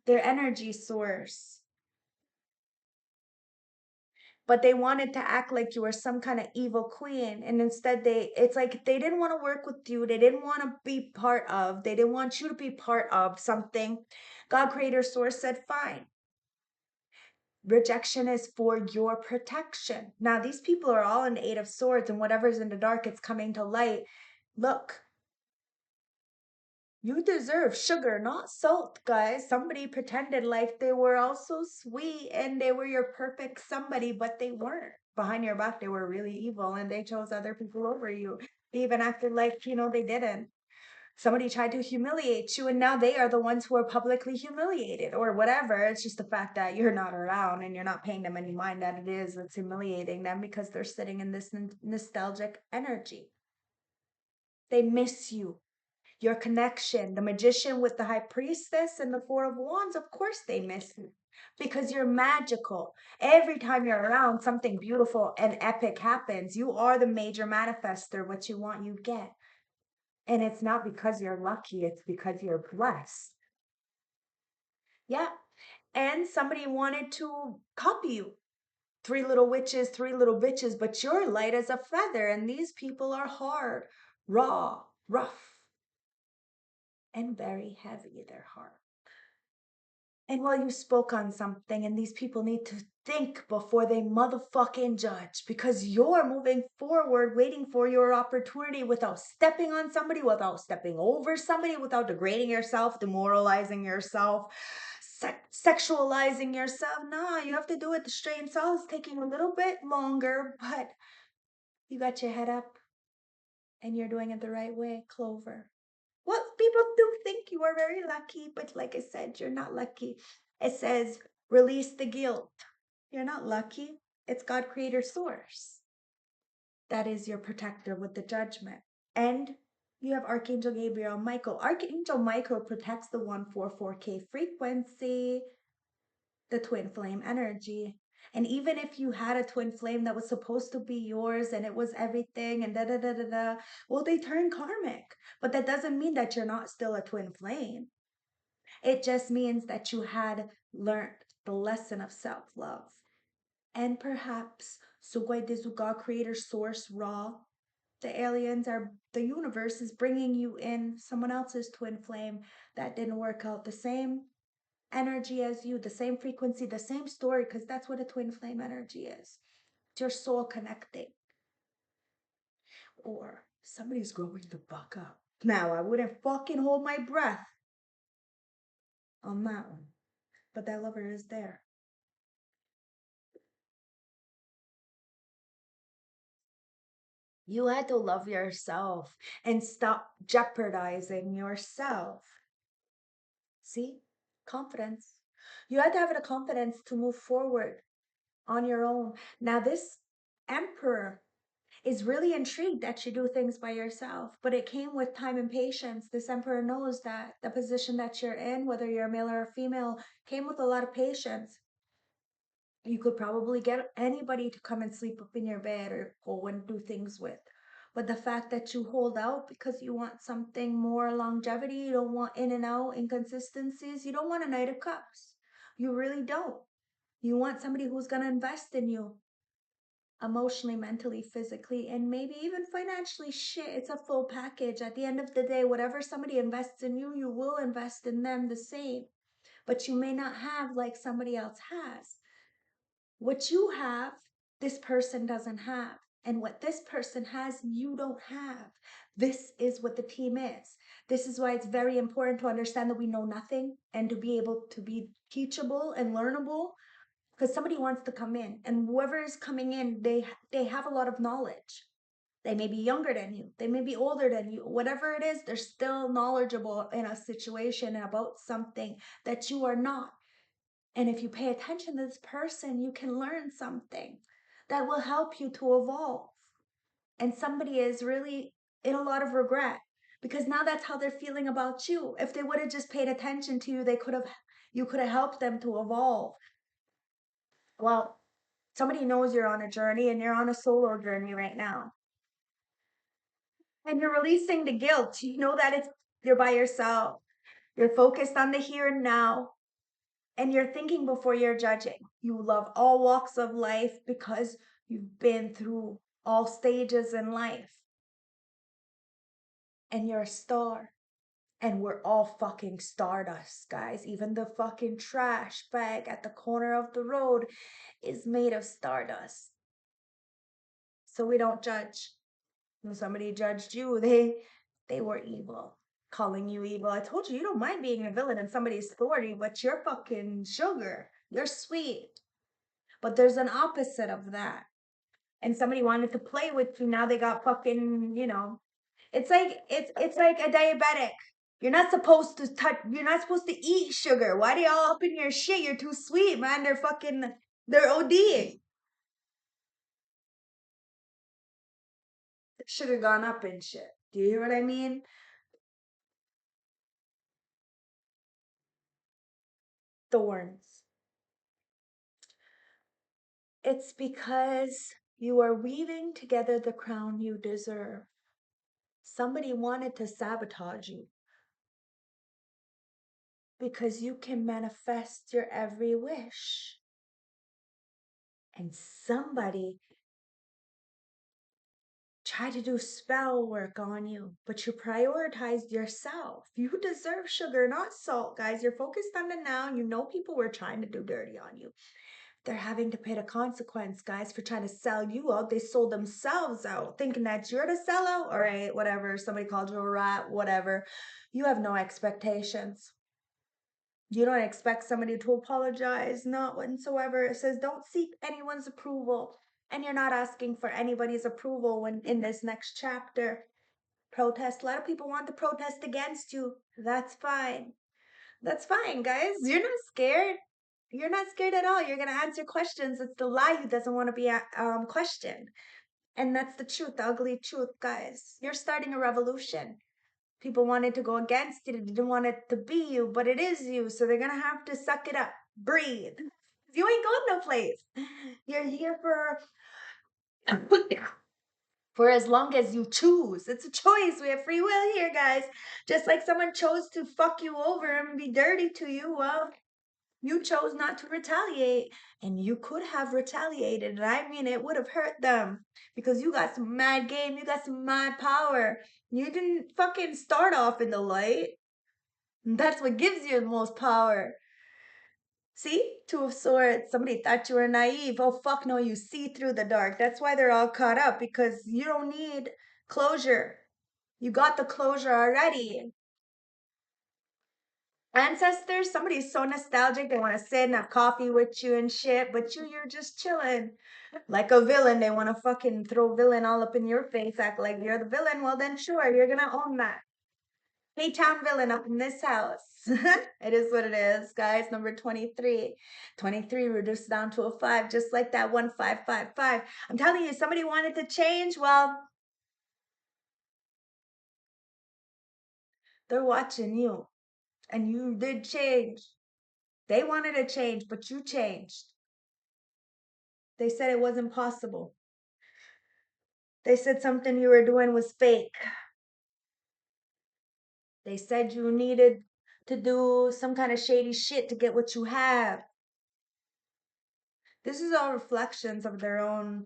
[SPEAKER 1] their energy source. But they wanted to act like you were some kind of evil queen, and instead it's like they didn't want to work with you. They didn't want to be part of, they didn't want you to be part of something. God, creator, source said fine, rejection is for your protection. Now these people are all in the 8 of Swords, and whatever's in the dark, it's coming to light. Look, you deserve sugar, not salt, guys. Somebody pretended like they were also sweet and they were your perfect somebody, but they weren't. Behind your back, they were really evil and they chose other people over you. They even acted like, they didn't. Somebody tried to humiliate you, and now they are the ones who are publicly humiliated or whatever. It's just the fact that you're not around and you're not paying them any mind that it is that's humiliating them, because they're sitting in this nostalgic energy. They miss you, your connection. The Magician with the High Priestess and the Four of Wands, of course they miss you because you're magical. Every time you're around, something beautiful and epic happens. You are the major manifester. What you want, you get. And it's not because you're lucky, it's because you're blessed. Yeah. And somebody wanted to copy you. Three little witches, three little bitches, but you're light as a feather, and these people are hard, raw, rough, and very heavy, their heart. And while you spoke on something, and these people need to think before they motherfucking judge, because you're moving forward, waiting for your opportunity without stepping on somebody, without stepping over somebody, without degrading yourself, demoralizing yourself, sexualizing yourself. No, you have to do it the straight and solid. It's taking a little bit longer, but you got your head up and you're doing it the right way, Clover. Well, people do think you are very lucky, but like I said, you're not lucky. It says, release the guilt. You're not lucky. It's God, creator, source. That is your protector with the judgment. And you have Archangel Gabriel, Michael. Archangel Michael protects the 144K frequency, the twin flame energy. And even if you had a twin flame that was supposed to be yours and it was everything and da da da da da, well, they turn karmic. But that doesn't mean that you're not still a twin flame. It just means that you had learned the lesson of self-love. And perhaps Sugoi Dezuga, creator, source, raw, the universe is bringing you in someone else's twin flame that didn't work out, the same energy as you, the same frequency, the same story, because that's what a twin flame energy is. It's your soul connecting. Or somebody's growing the fuck up. Now, I wouldn't fucking hold my breath on that one, but that lover is there. You had to love yourself and stop jeopardizing yourself. See? Confidence. You had to have the confidence to move forward on your own. Now, this emperor is really intrigued that you do things by yourself, but it came with time and patience. This emperor knows that the position that you're in, whether you're a male or a female, came with a lot of patience. You could probably get anybody to come and sleep up in your bed or go and do things with. But the fact that you hold out because you want something more longevity, you don't want in and out inconsistencies, you don't want a Knight of Cups. You really don't. You want somebody who's going to invest in you emotionally, mentally, physically, and maybe even financially. Shit, it's a full package. At the end of the day, whatever somebody invests in you, you will invest in them the same. But you may not have like somebody else has. What you have, this person doesn't have. And what this person has, you don't have. This is what the team is. This is why it's very important to understand that we know nothing and to be able to be teachable and learnable, because somebody wants to come in, and whoever is coming in, they have a lot of knowledge. They may be younger than you, they may be older than you, whatever it is, they're still knowledgeable in a situation and about something that you are not. And if you pay attention to this person, you can learn something that will help you to evolve. And somebody is really in a lot of regret because now that's how they're feeling about you. If they would have just paid attention to you, you could have helped them to evolve. Well, somebody knows you're on a journey and you're on a solo journey right now. And you're releasing the guilt. You know that you're by yourself. You're focused on the here and now. And you're thinking before you're judging. You love all walks of life because you've been through all stages in life. And you're a star. And we're all fucking stardust, guys. Even the fucking trash bag at the corner of the road is made of stardust. So we don't judge. When somebody judged you, they were evil. Calling you evil. I told you, you don't mind being a villain in somebody's story, but you're fucking sugar. You're sweet. But there's an opposite of that. And somebody wanted to play with you. Now they got fucking, it's like a diabetic. You're not supposed to you're not supposed to eat sugar. Why do y'all up in your shit? You're too sweet, man. They're ODing. Sugar gone up and shit. Do you hear what I mean? Thorns. It's because you are weaving together the crown you deserve. Somebody wanted to sabotage you because you can manifest your every wish. And somebody tried to do spell work on you, but you prioritized yourself. You deserve sugar, not salt, guys. You're focused on the now. You know people were trying to do dirty on you. They're having to pay the consequence, guys, for trying to sell you out. They sold themselves out, thinking that you're the sellout. All right, whatever. Somebody called you a rat, whatever. You have no expectations. You don't expect somebody to apologize, not whatsoever. It says don't seek anyone's approval. And you're not asking for anybody's approval when in this next chapter. Protest. A lot of people want to protest against you. That's fine. That's fine, guys. You're not scared. You're not scared at all. You're going to answer questions. It's the lie who doesn't want to be questioned. And that's the truth, the ugly truth, guys. You're starting a revolution. People wanted to go against it. They didn't want it to be you, but it is you. So they're going to have to suck it up. Breathe. You ain't going no place. You're here for as long as you choose. It's a choice. We have free will here, guys. Just like someone chose to fuck you over and be dirty to you, well, you chose not to retaliate. And you could have retaliated. And I mean, it would have hurt them because you got some mad game. You got some mad power. You didn't fucking start off in the light. That's what gives you the most power. See? Two of Swords. Somebody thought you were naive. Oh, fuck no, you see through the dark. That's why they're all caught up, because you don't need closure. You got the closure already. ancestors, somebody's so nostalgic, they want to sit and have coffee with you and shit, but you're just chilling. Like a villain, they want to fucking throw villain all up in your face, act like you're the villain. Well, then sure, you're gonna own that. Hey, town villain up in this house. It is what it is, guys. Number 23. 23 reduced down to a 5, just like that 1555. I'm telling you, somebody wanted to change. Well, they're watching you, and you did change. They wanted to change, but you changed. They said it wasn't possible. They said something you were doing was fake. They said you needed to do some kind of shady shit to get what you have. This is all reflections of their own,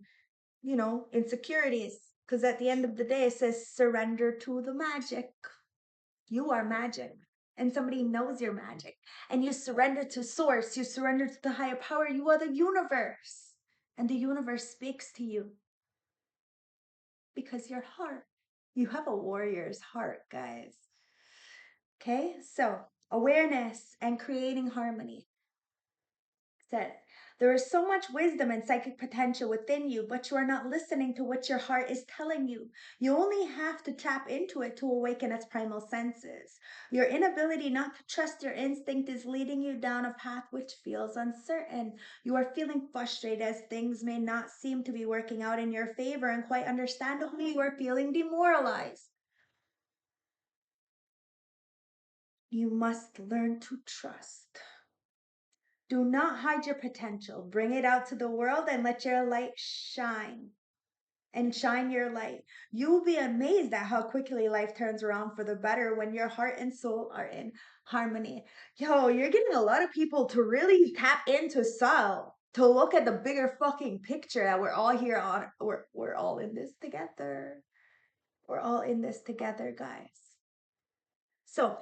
[SPEAKER 1] insecurities. Because at the end of the day, it says surrender to the magic. You are magic. And somebody knows you're magic. And you surrender to source. You surrender to the higher power. You are the universe. And the universe speaks to you. Because your heart. You have a warrior's heart, guys. Okay? So, awareness and creating harmony. Says, there is so much wisdom and psychic potential within you, but you are not listening to what your heart is telling you. You only have to tap into it to awaken its primal senses. Your inability not to trust your instinct is leading you down a path which feels uncertain. You are feeling frustrated as things may not seem to be working out in your favor, and quite understandably, you are feeling demoralized. You must learn to trust. Do not hide your potential. Bring it out to the world and let your light shine. And shine your light. You will be amazed at how quickly life turns around for the better when your heart and soul are in harmony. Yo, you're getting a lot of people to really tap into self, to look at the bigger fucking picture that we're all here on. We're all in this together. We're all in this together, guys. So,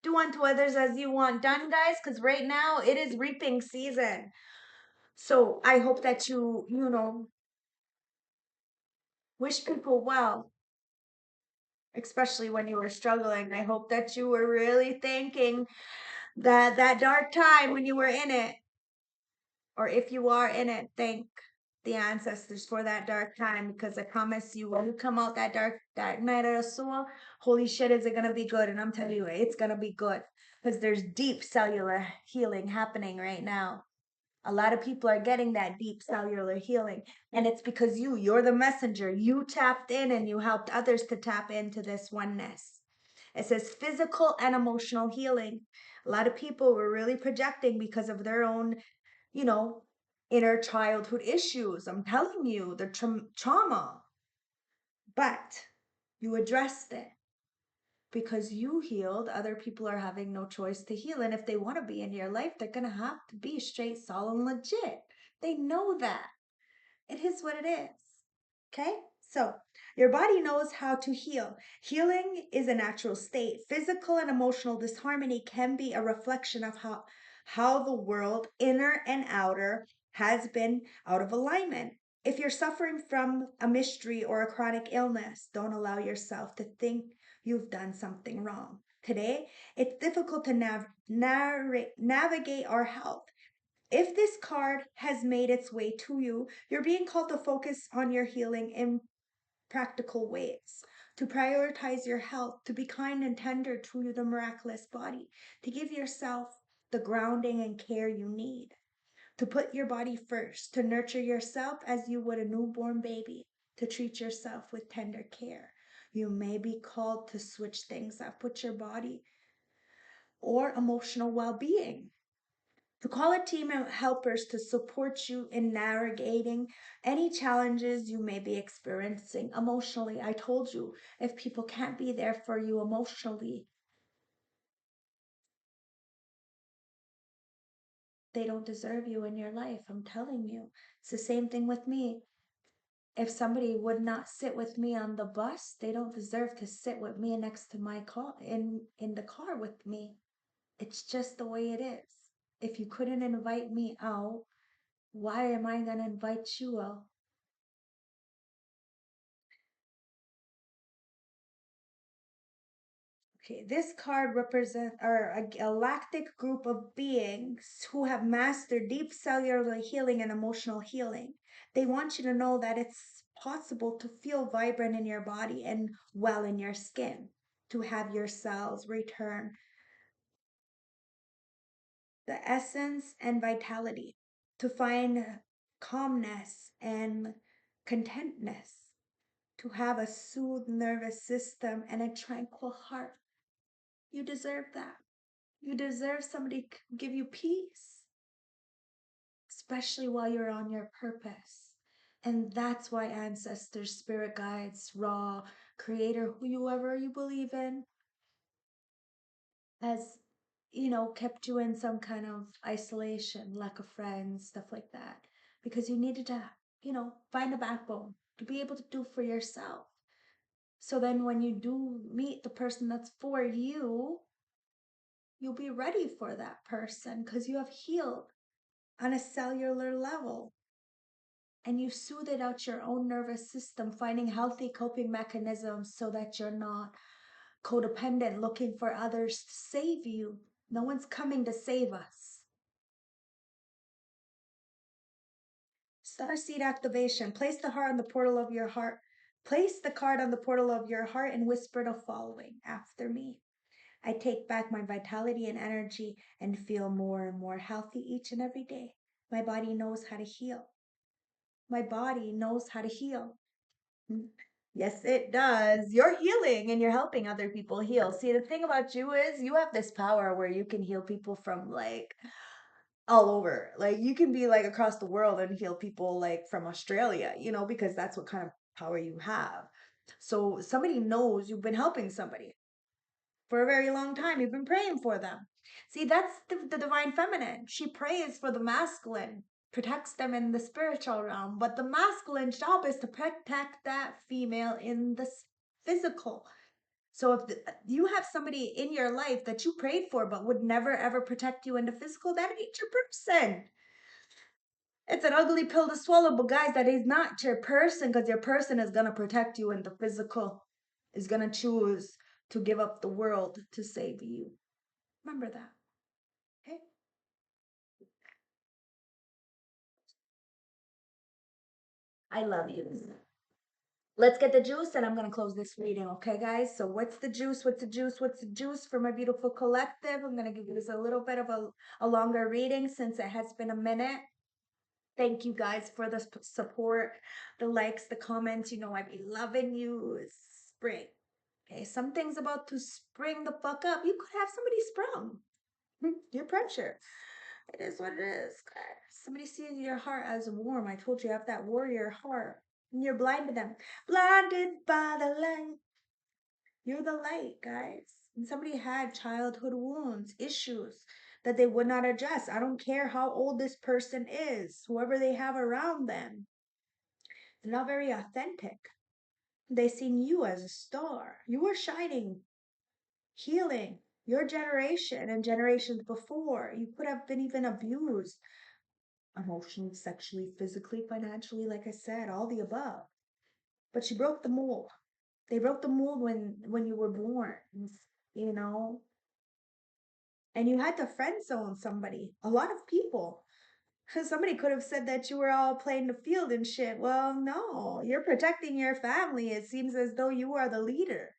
[SPEAKER 1] do unto others as you want done, guys, because right now it is reaping season. So I hope that you wish people well, especially when you were struggling. I hope that you were really thanking that dark time when you were in it. Or if you are in it, thank the ancestors for that dark time, because I promise you, when you come out that night of the soul, holy shit, is it gonna be good? And I'm telling you, it's gonna be good, because there's deep cellular healing happening right now. A lot of people are getting that deep cellular healing, and it's because you're the messenger. You tapped in and you helped others to tap into this oneness. It says physical and emotional healing. A lot of people were really projecting because of their own, you know, inner childhood issues. I'm telling you, the trauma. But you addressed it because you healed. Other people are having no choice to heal. And if they want to be in your life, they're going to have to be straight, solid, and legit. They know that. It is what it is. Okay? So, your body knows how to heal. Healing is a natural state. Physical and emotional disharmony can be a reflection of how the world, inner and outer, has been out of alignment. If you're suffering from a mystery or a chronic illness, don't allow yourself to think you've done something wrong. Today, it's difficult to navigate our health. If this card has made its way to you, you're being called to focus on your healing in practical ways, to prioritize your health, to be kind and tender to the miraculous body, to give yourself the grounding and care you need, to put your body first, to nurture yourself as you would a newborn baby, to treat yourself with tender care. You may be called to switch things up with your body or emotional well-being, to call a team of helpers to support you in navigating any challenges you may be experiencing emotionally. I told you, if people can't be there for you emotionally, they don't deserve you in your life. I'm telling you. It's the same thing with me. If somebody would not sit with me on the bus, they don't deserve to sit with me next to my car in the car with me. It's just the way it is. If you couldn't invite me out, why am I going to invite you out? Okay, this card represents a galactic group of beings who have mastered deep cellular healing and emotional healing. They want you to know that it's possible to feel vibrant in your body and well in your skin, to have your cells return the essence and vitality, to find calmness and contentness, to have a soothed nervous system and a tranquil heart. You deserve that. You deserve somebody to give you peace, especially while you're on your purpose. And that's why ancestors, spirit guides, Ra, creator, whoever you believe in, has, kept you in some kind of isolation, lack of friends, stuff like that. Because you needed to, find a backbone to be able to do for yourself. So then when you do meet the person that's for you, you'll be ready for that person because you have healed on a cellular level and you soothed out your own nervous system, finding healthy coping mechanisms so that you're not codependent, looking for others to save you. No one's coming to save us. Starseed activation. Place the heart on the portal of your heart. Place the card on the portal of your heart and whisper the following after me. I take back my vitality and energy and feel more and more healthy each and every day. My body knows how to heal. My body knows how to heal. Yes, it does. You're healing and you're helping other people heal. See, the thing about you is you have this power where you can heal people from like all over. Like you can be like across the world and heal people like from Australia, because that's what kind of power you have. So somebody knows you've been helping somebody for a very long time. You've been praying for them. See, that's the divine feminine. She prays for the masculine, protects them in the spiritual realm, but the masculine's job is to protect that female in the physical. So if you have somebody in your life that you prayed for but would never ever protect you in the physical, that ain't your person. It's an ugly pill to swallow, but guys, that is not your person because your person is going to protect you in the physical, is going to choose to give up the world to save you. Remember that. Okay? I love you. Let's get the juice and I'm going to close this reading. Okay, guys? So what's the juice? What's the juice? What's the juice for my beautiful collective? I'm going to give you this a little bit of a longer reading since it has been a minute. Thank you guys for the support, the likes, the comments. I be loving you. It's spring. Okay, something's about to spring the fuck up. You could have somebody sprung. Your pressure. It is what it is. Somebody sees your heart as warm. I told you have that warrior heart. And you're blind to them. Blinded by the light. You're the light, guys. And somebody had childhood wounds, issues that they would not address. I don't care how old this person is, whoever they have around them. They're not very authentic. They seen you as a star. You were shining, healing your generation and generations before. You could have been even abused emotionally, sexually, physically, financially, like I said, all the above. But you broke the mold. They broke the mold when you were born, you know, and you had to friend zone somebody. A lot of people. Somebody could have said that you were all playing the field and shit. Well, no, you're protecting your family. It seems as though you are the leader.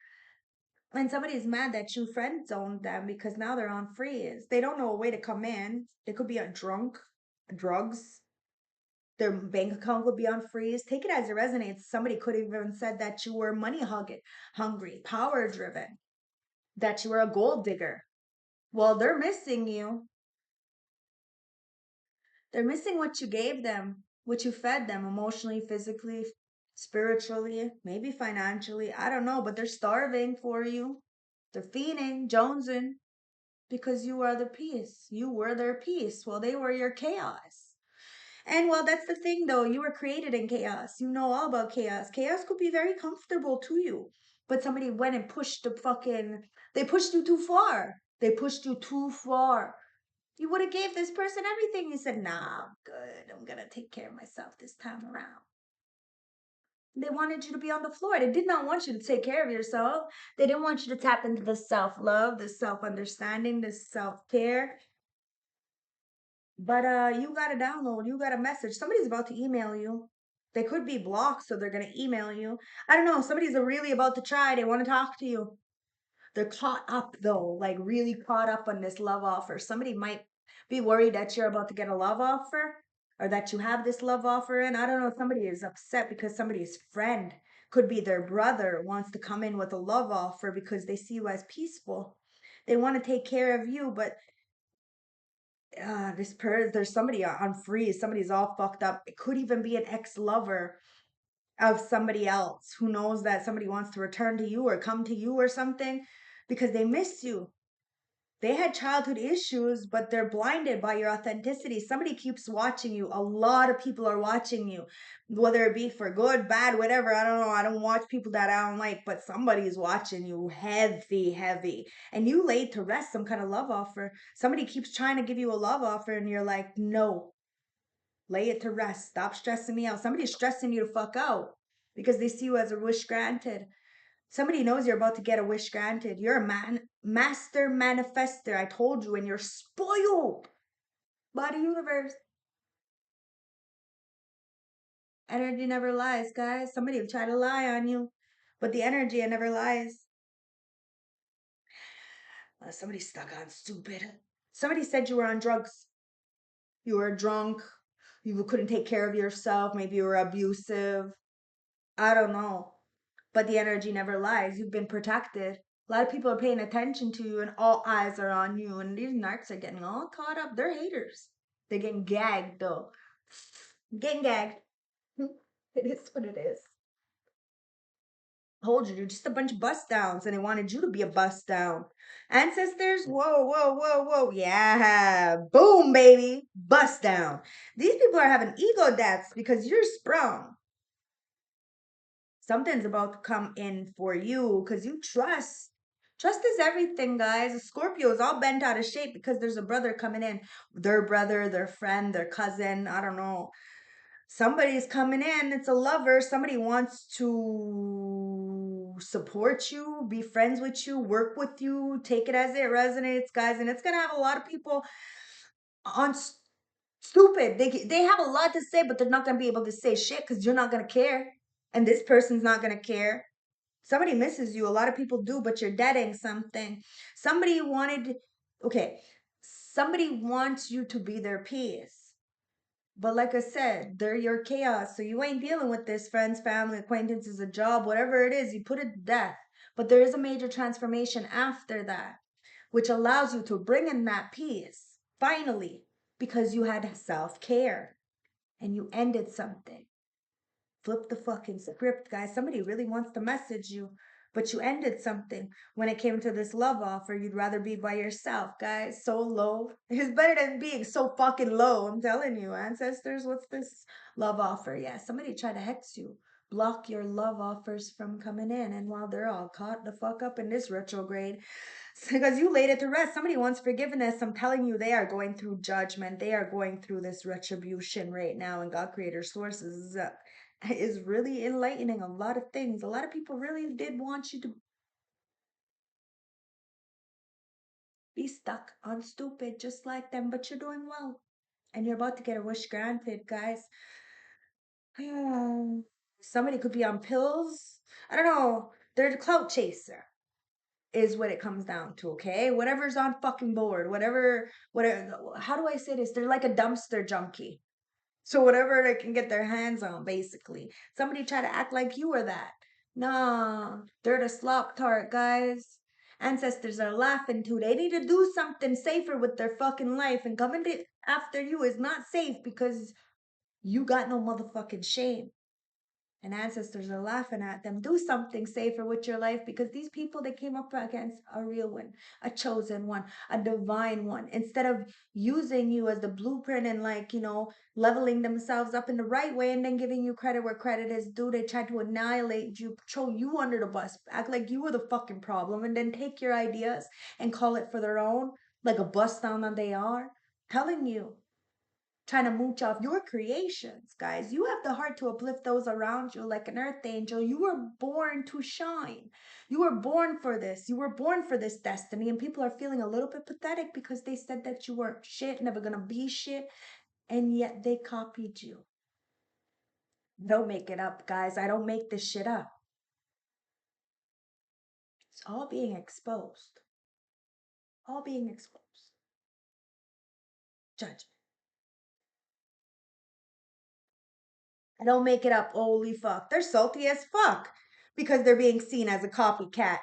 [SPEAKER 1] And somebody's mad that you friend zoned them because now they're on freeze. They don't know a way to come in. They could be a drunk, drugs. Their bank account could be on freeze. Take it as it resonates. Somebody could have even said that you were money hungry, power driven, that you were a gold digger. Well, they're missing you. They're missing what you gave them, what you fed them emotionally, physically, spiritually, maybe financially. I don't know, but they're starving for you. They're feeding, jonesing, because you are the peace. You were their peace. Well, they were your chaos. And well, that's the thing though. You were created in chaos. You know all about chaos. Chaos could be very comfortable to you. But somebody went and pushed they pushed you too far. They pushed you too far. You would have gave this person everything. You said, nah, I'm good. I'm going to take care of myself this time around. They wanted you to be on the floor. They did not want you to take care of yourself. They didn't want you to tap into the self-love, the self-understanding, the self-care. But you got a download, you got a message. Somebody's about to email you. They could be blocked, so they're gonna email you. I don't know. Somebody's really about to try. They want to talk to you. They're caught up though, like really caught up on this love offer. Somebody might be worried that you're about to get a love offer or that you have this love offer. And I don't know, somebody is upset because somebody's friend, could be their brother, wants to come in with a love offer because they see you as peaceful. They want to take care of you, but there's somebody on freeze. Somebody's all fucked up. It could even be an ex-lover of somebody else who knows that somebody wants to return to you or come to you or something because they miss you. They had childhood issues, but they're blinded by your authenticity. Somebody keeps watching you. A lot of people are watching you, whether it be for good, bad, whatever. I don't know. I don't watch people that I don't like, but somebody's watching you heavy, heavy. And you laid to rest some kind of love offer. Somebody keeps trying to give you a love offer, and you're like, no, lay it to rest. Stop stressing me out. Somebody's stressing you to fuck out because they see you as a wish granted. Somebody knows you're about to get a wish granted. You're a master manifester. I told you, and you're spoiled by the universe. Energy never lies, guys. Somebody will try to lie on you, but the energy it never lies. Somebody's stuck on stupid. Somebody said you were on drugs. You were drunk. You couldn't take care of yourself. Maybe you were abusive. I don't know. But the energy never lies. You've been protected. A lot of people are paying attention to you, and all eyes are on you. And these narcs are getting all caught up. They're haters. They're getting gagged, though. Getting gagged. It is what it is. Told you, you're just a bunch of bust downs, and they wanted you to be a bust down. Ancestors, whoa, whoa, whoa, whoa. Yeah. Boom, baby. Bust down. These people are having ego deaths because you're sprung. Something's about to come in for you because you trust. Trust is everything, guys. A Scorpio is all bent out of shape because there's a brother coming in. Their brother, their friend, their cousin. I don't know. Somebody's coming in. It's a lover. Somebody wants to support you, be friends with you, work with you. Take it as it resonates, guys. And it's going to have a lot of people on stupid. They have a lot to say, but they're not going to be able to say shit because you're not going to care. And this person's not going to care. Somebody misses you. A lot of people do, but you're deading something. Somebody wanted, okay, somebody wants you to be their peace. But like I said, they're your chaos. So you ain't dealing with this friends, family, acquaintances, a job, whatever it is, you put it to death. But there is a major transformation after that, which allows you to bring in that peace, finally, because you had self-care and you ended something. Flip the fucking script, guys. Somebody really wants to message you, but you ended something. When it came to this love offer, you'd rather be by yourself, guys. So low. It's better than being so fucking low. I'm telling you, ancestors, what's this love offer? Yeah, somebody tried to hex you. Block your love offers from coming in. And while they're all caught the fuck up in this retrograde, because you laid it to rest. Somebody wants forgiveness. I'm telling you, they are going through judgment. They are going through this retribution right now. And God Creator Sources is really enlightening a lot of things. A lot of people really did want you to be stuck on stupid just like them, but you're doing well. And you're about to get a wish granted, guys. Somebody could be on pills. I don't know. They're the clout chaser, is what it comes down to, okay? Whatever's on fucking board, whatever, how do I say this? They're like a dumpster junkie. So whatever they can get their hands on, basically. Somebody try to act like you were that. Nah, they're the slop tart, guys. Ancestors are laughing too. They need to do something safer with their fucking life, and coming after you is not safe because you got no motherfucking shame. And ancestors are laughing at them. Do something safer with your life because these people that came up against a real one, a chosen one, a divine one. Instead of using you as the blueprint and leveling themselves up in the right way and then giving you credit where credit is due, they tried to annihilate you, throw you under the bus, act like you were the fucking problem, and then take your ideas and call it for their own, like a bust down that they are. Telling you. trying to mooch off your creations, guys. You have the heart to uplift those around you like an earth angel. You were born to shine. You were born for this. You were born for this destiny. And people are feeling a little bit pathetic because they said that you weren't shit, never gonna be shit, and yet they copied you. Don't make it up, guys. I don't make this shit up. It's all being exposed. All being exposed. Judgment. I don't make it up. Holy fuck. They're salty as fuck because they're being seen as a copycat.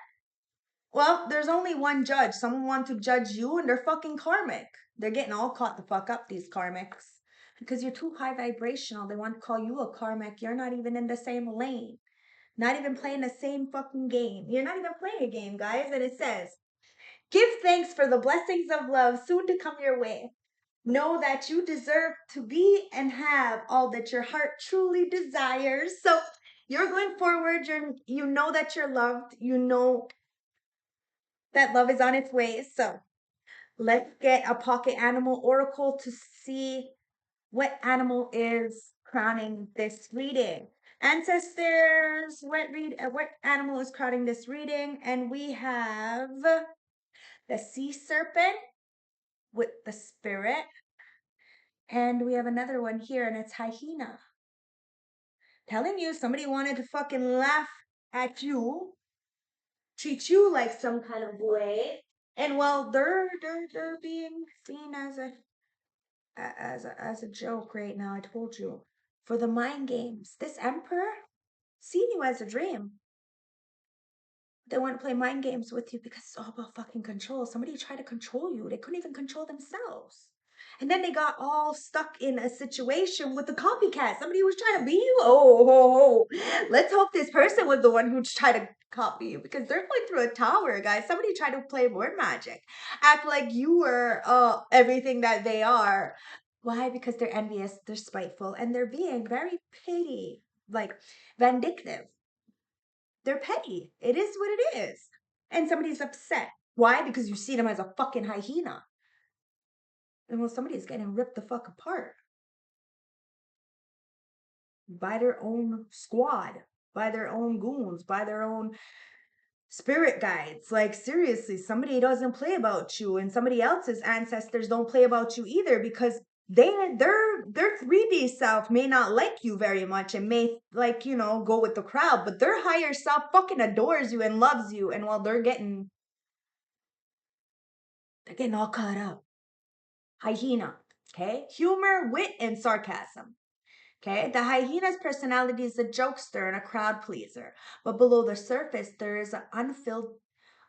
[SPEAKER 1] Well, there's only one judge. Someone wants to judge you and they're fucking karmic. They're getting all caught the fuck up, these karmics. Because you're too high vibrational. They want to call you a karmic. You're not even in the same lane. Not even playing the same fucking game. You're not even playing a game, guys. And it says, give thanks for the blessings of love soon to come your way. Know that you deserve to be and have all that your heart truly desires. So you're going forward. You know that you're loved. You know that love is on its way. So let's get a pocket animal oracle to see what animal is crowning this reading. Ancestors, what animal is crowning this reading? And we have the sea serpent with the spirit. And we have another one here, and it's hyena. Telling you, somebody wanted to fucking laugh at you, treat you like some kind of way, and well, they're being seen as a joke right now. I told you, for the mind games. This emperor seen you as a dream. They want to play mind games with you because it's all about fucking control. Somebody tried to control you. They couldn't even control themselves. And then they got all stuck in a situation with the copycat. Somebody was trying to be you. Oh. Let's hope this person was the one who tried to copy you because they're going through a tower, guys. Somebody tried to play word magic. Act like you were everything that they are. Why? Because they're envious, they're spiteful, and they're being very petty, like vindictive. They're petty. It is what it is. And somebody's upset. Why? Because you see them as a fucking hyena. And well, somebody's getting ripped the fuck apart by their own squad, by their own goons, by their own spirit guides. Like seriously, somebody doesn't play about you, and somebody else's ancestors don't play about you either because their 3D self may not like you very much and may like, go with the crowd, but their higher self fucking adores you and loves you, and while they're getting all caught up. Hyena, okay? Humor, wit, and sarcasm. Okay, the hyena's personality is a jokester and a crowd pleaser, but below the surface, there is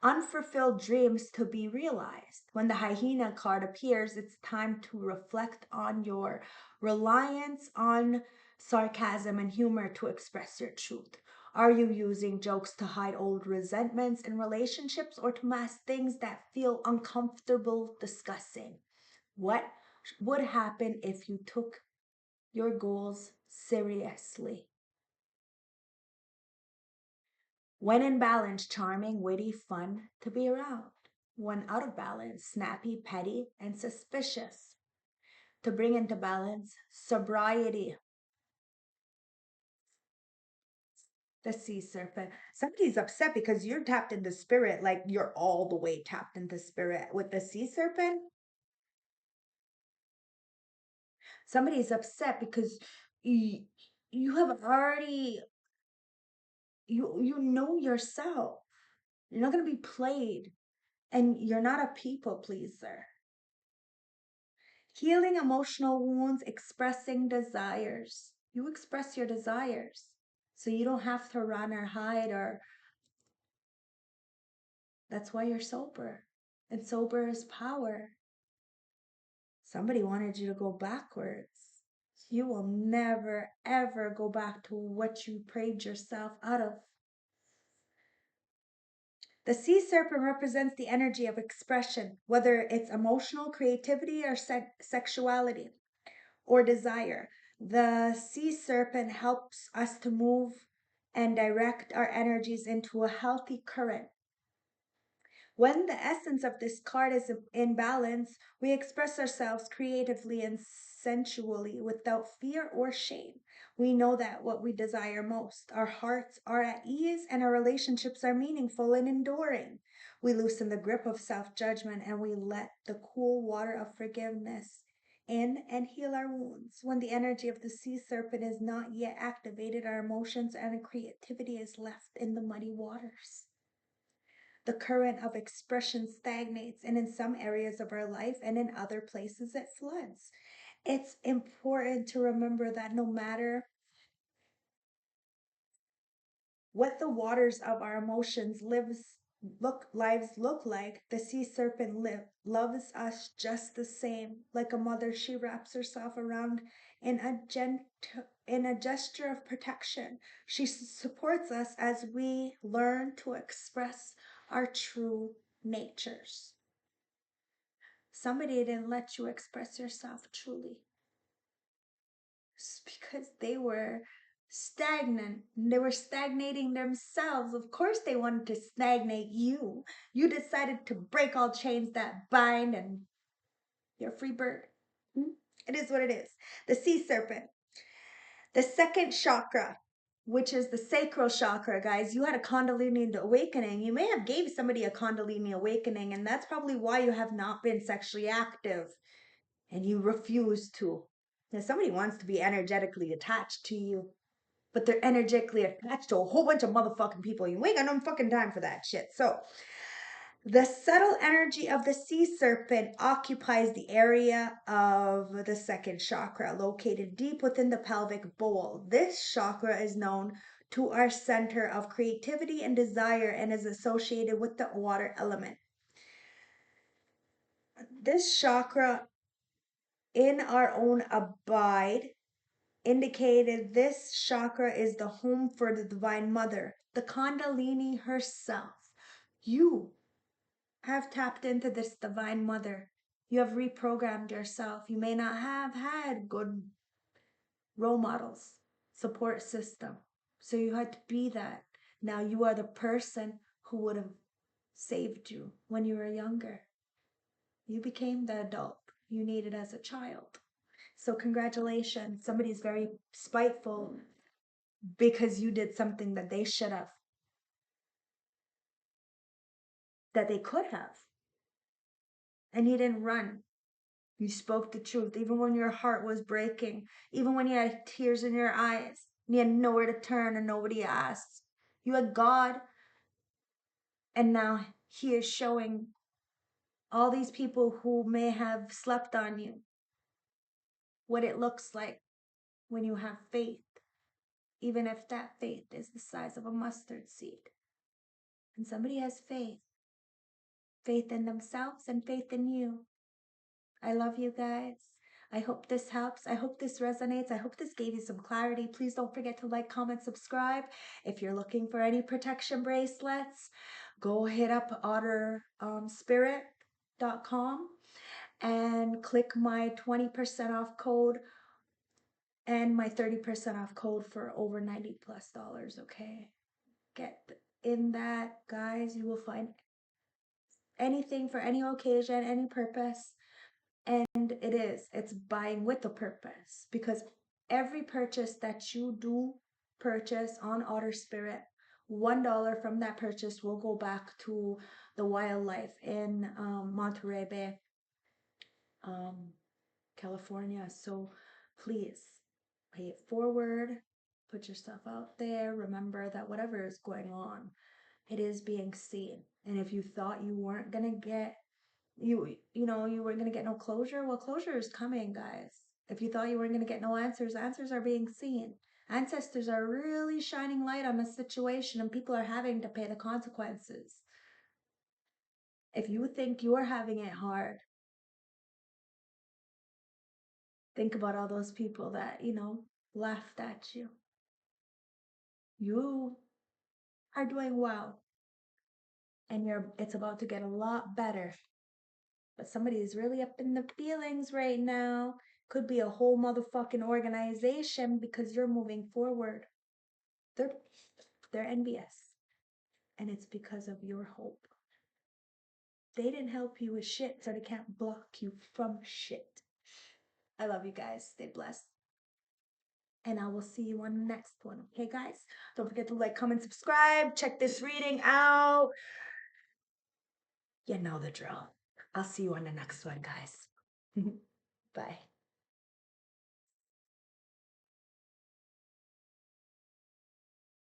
[SPEAKER 1] unfulfilled dreams to be realized. When the hyena card appears, it's time to reflect on your reliance on sarcasm and humor to express your truth. Are you using jokes to hide old resentments in relationships or to mask things that feel uncomfortable discussing? What would happen if you took your goals seriously? When in balance, charming, witty, fun to be around. When out of balance, snappy, petty, and suspicious. To bring into balance, sobriety. The sea serpent. Somebody's upset because you're tapped into spirit, like you're all the way tapped into spirit. With the sea serpent, somebody's upset because you have already you know yourself. You're not going to be played, and you're not a people pleaser. Healing emotional wounds, expressing desires. You express your desires. So you don't have to run or hide, or that's why you're sober. And sober is power. Somebody wanted you to go backwards. You will never ever go back to what you prayed yourself out of. The sea serpent represents the energy of expression, whether it's emotional creativity or sexuality or desire. The sea serpent helps us to move and direct our energies into a healthy current. When the essence of this card is in balance, we express ourselves creatively and sensually without fear or shame. We know that what we desire most, our hearts are at ease and our relationships are meaningful and enduring. We loosen the grip of self judgment and we let the cool water of forgiveness in and heal our wounds. When the energy of the sea serpent is not yet activated, our emotions and creativity is left in the muddy waters. The current of expression stagnates, and in some areas of our life and in other places it floods. It's important to remember that no matter what the waters of our emotions lives look like, the sea serpent loves us just the same. Like a mother, she wraps herself around in in a gesture of protection. She supports us as we learn to express our true natures. Somebody didn't let you express yourself truly. It's because they were stagnant. They were stagnating themselves. Of course, they wanted to stagnate you. You decided to break all chains that bind, and you're a free bird. It is what it is. The sea serpent. The second chakra, which is the sacral chakra, guys. You had a Kundalini awakening. You may have gave somebody a Kundalini awakening, and that's probably why you have not been sexually active and you refuse to. Now, somebody wants to be energetically attached to you, but they're energetically attached to a whole bunch of motherfucking people. You ain't got no fucking time for that shit. So, the subtle energy of the sea serpent occupies the area of the second chakra, located deep within the pelvic bowl. This chakra is known to our center of creativity and desire and is associated with the water element. This chakra, in our own abide, indicated this chakra is the home for the Divine Mother, the Kundalini herself. You have tapped into this Divine Mother. You have reprogrammed yourself. You may not have had good role models, support system. So you had to be that. Now you are the person who would have saved you when you were younger. You became the adult you needed as a child. So congratulations. Somebody's very spiteful because you did something that they should have, that they could have. And you didn't run. You spoke the truth, even when your heart was breaking, even when you had tears in your eyes, and you had nowhere to turn and nobody asked. You had God, and now He is showing all these people who may have slept on you what it looks like when you have faith, even if that faith is the size of a mustard seed. And somebody has faith in themselves and faith in you. I love you guys. I hope this helps. I hope this resonates. I hope this gave you some clarity. Please don't forget to like, comment, subscribe. If you're looking for any protection bracelets, go hit up otterspirit.com and click my 20% off code and my 30% off code for over $90 plus. Okay, get in that, guys. You will find anything for any occasion, any purpose. And it's buying with a purpose, because every purchase that you do purchase on Otter Spirit, $1 from that purchase will go back to the wildlife in Monterey Bay, California. So please pay it forward, put yourself out there. Remember that whatever is going on, it is being seen. And if you thought you weren't gonna get you weren't gonna get no closure, well, closure is coming, guys. If you thought you weren't gonna get no answers, answers are being seen. Ancestors are really shining light on the situation, and people are having to pay the consequences. If you think you're having it hard, think about all those people that laughed at you. You are doing well, and it's about to get a lot better. But somebody is really up in the feelings right now. Could be a whole motherfucking organization, because you're moving forward. They're envious. And it's because of your hope. They didn't help you with shit, so they can't block you from shit. I love you guys. Stay blessed. And I will see you on the next one. Okay, guys? Don't forget to like, comment, subscribe. Check this reading out. You know the drill. I'll see you on the next one, guys. Bye.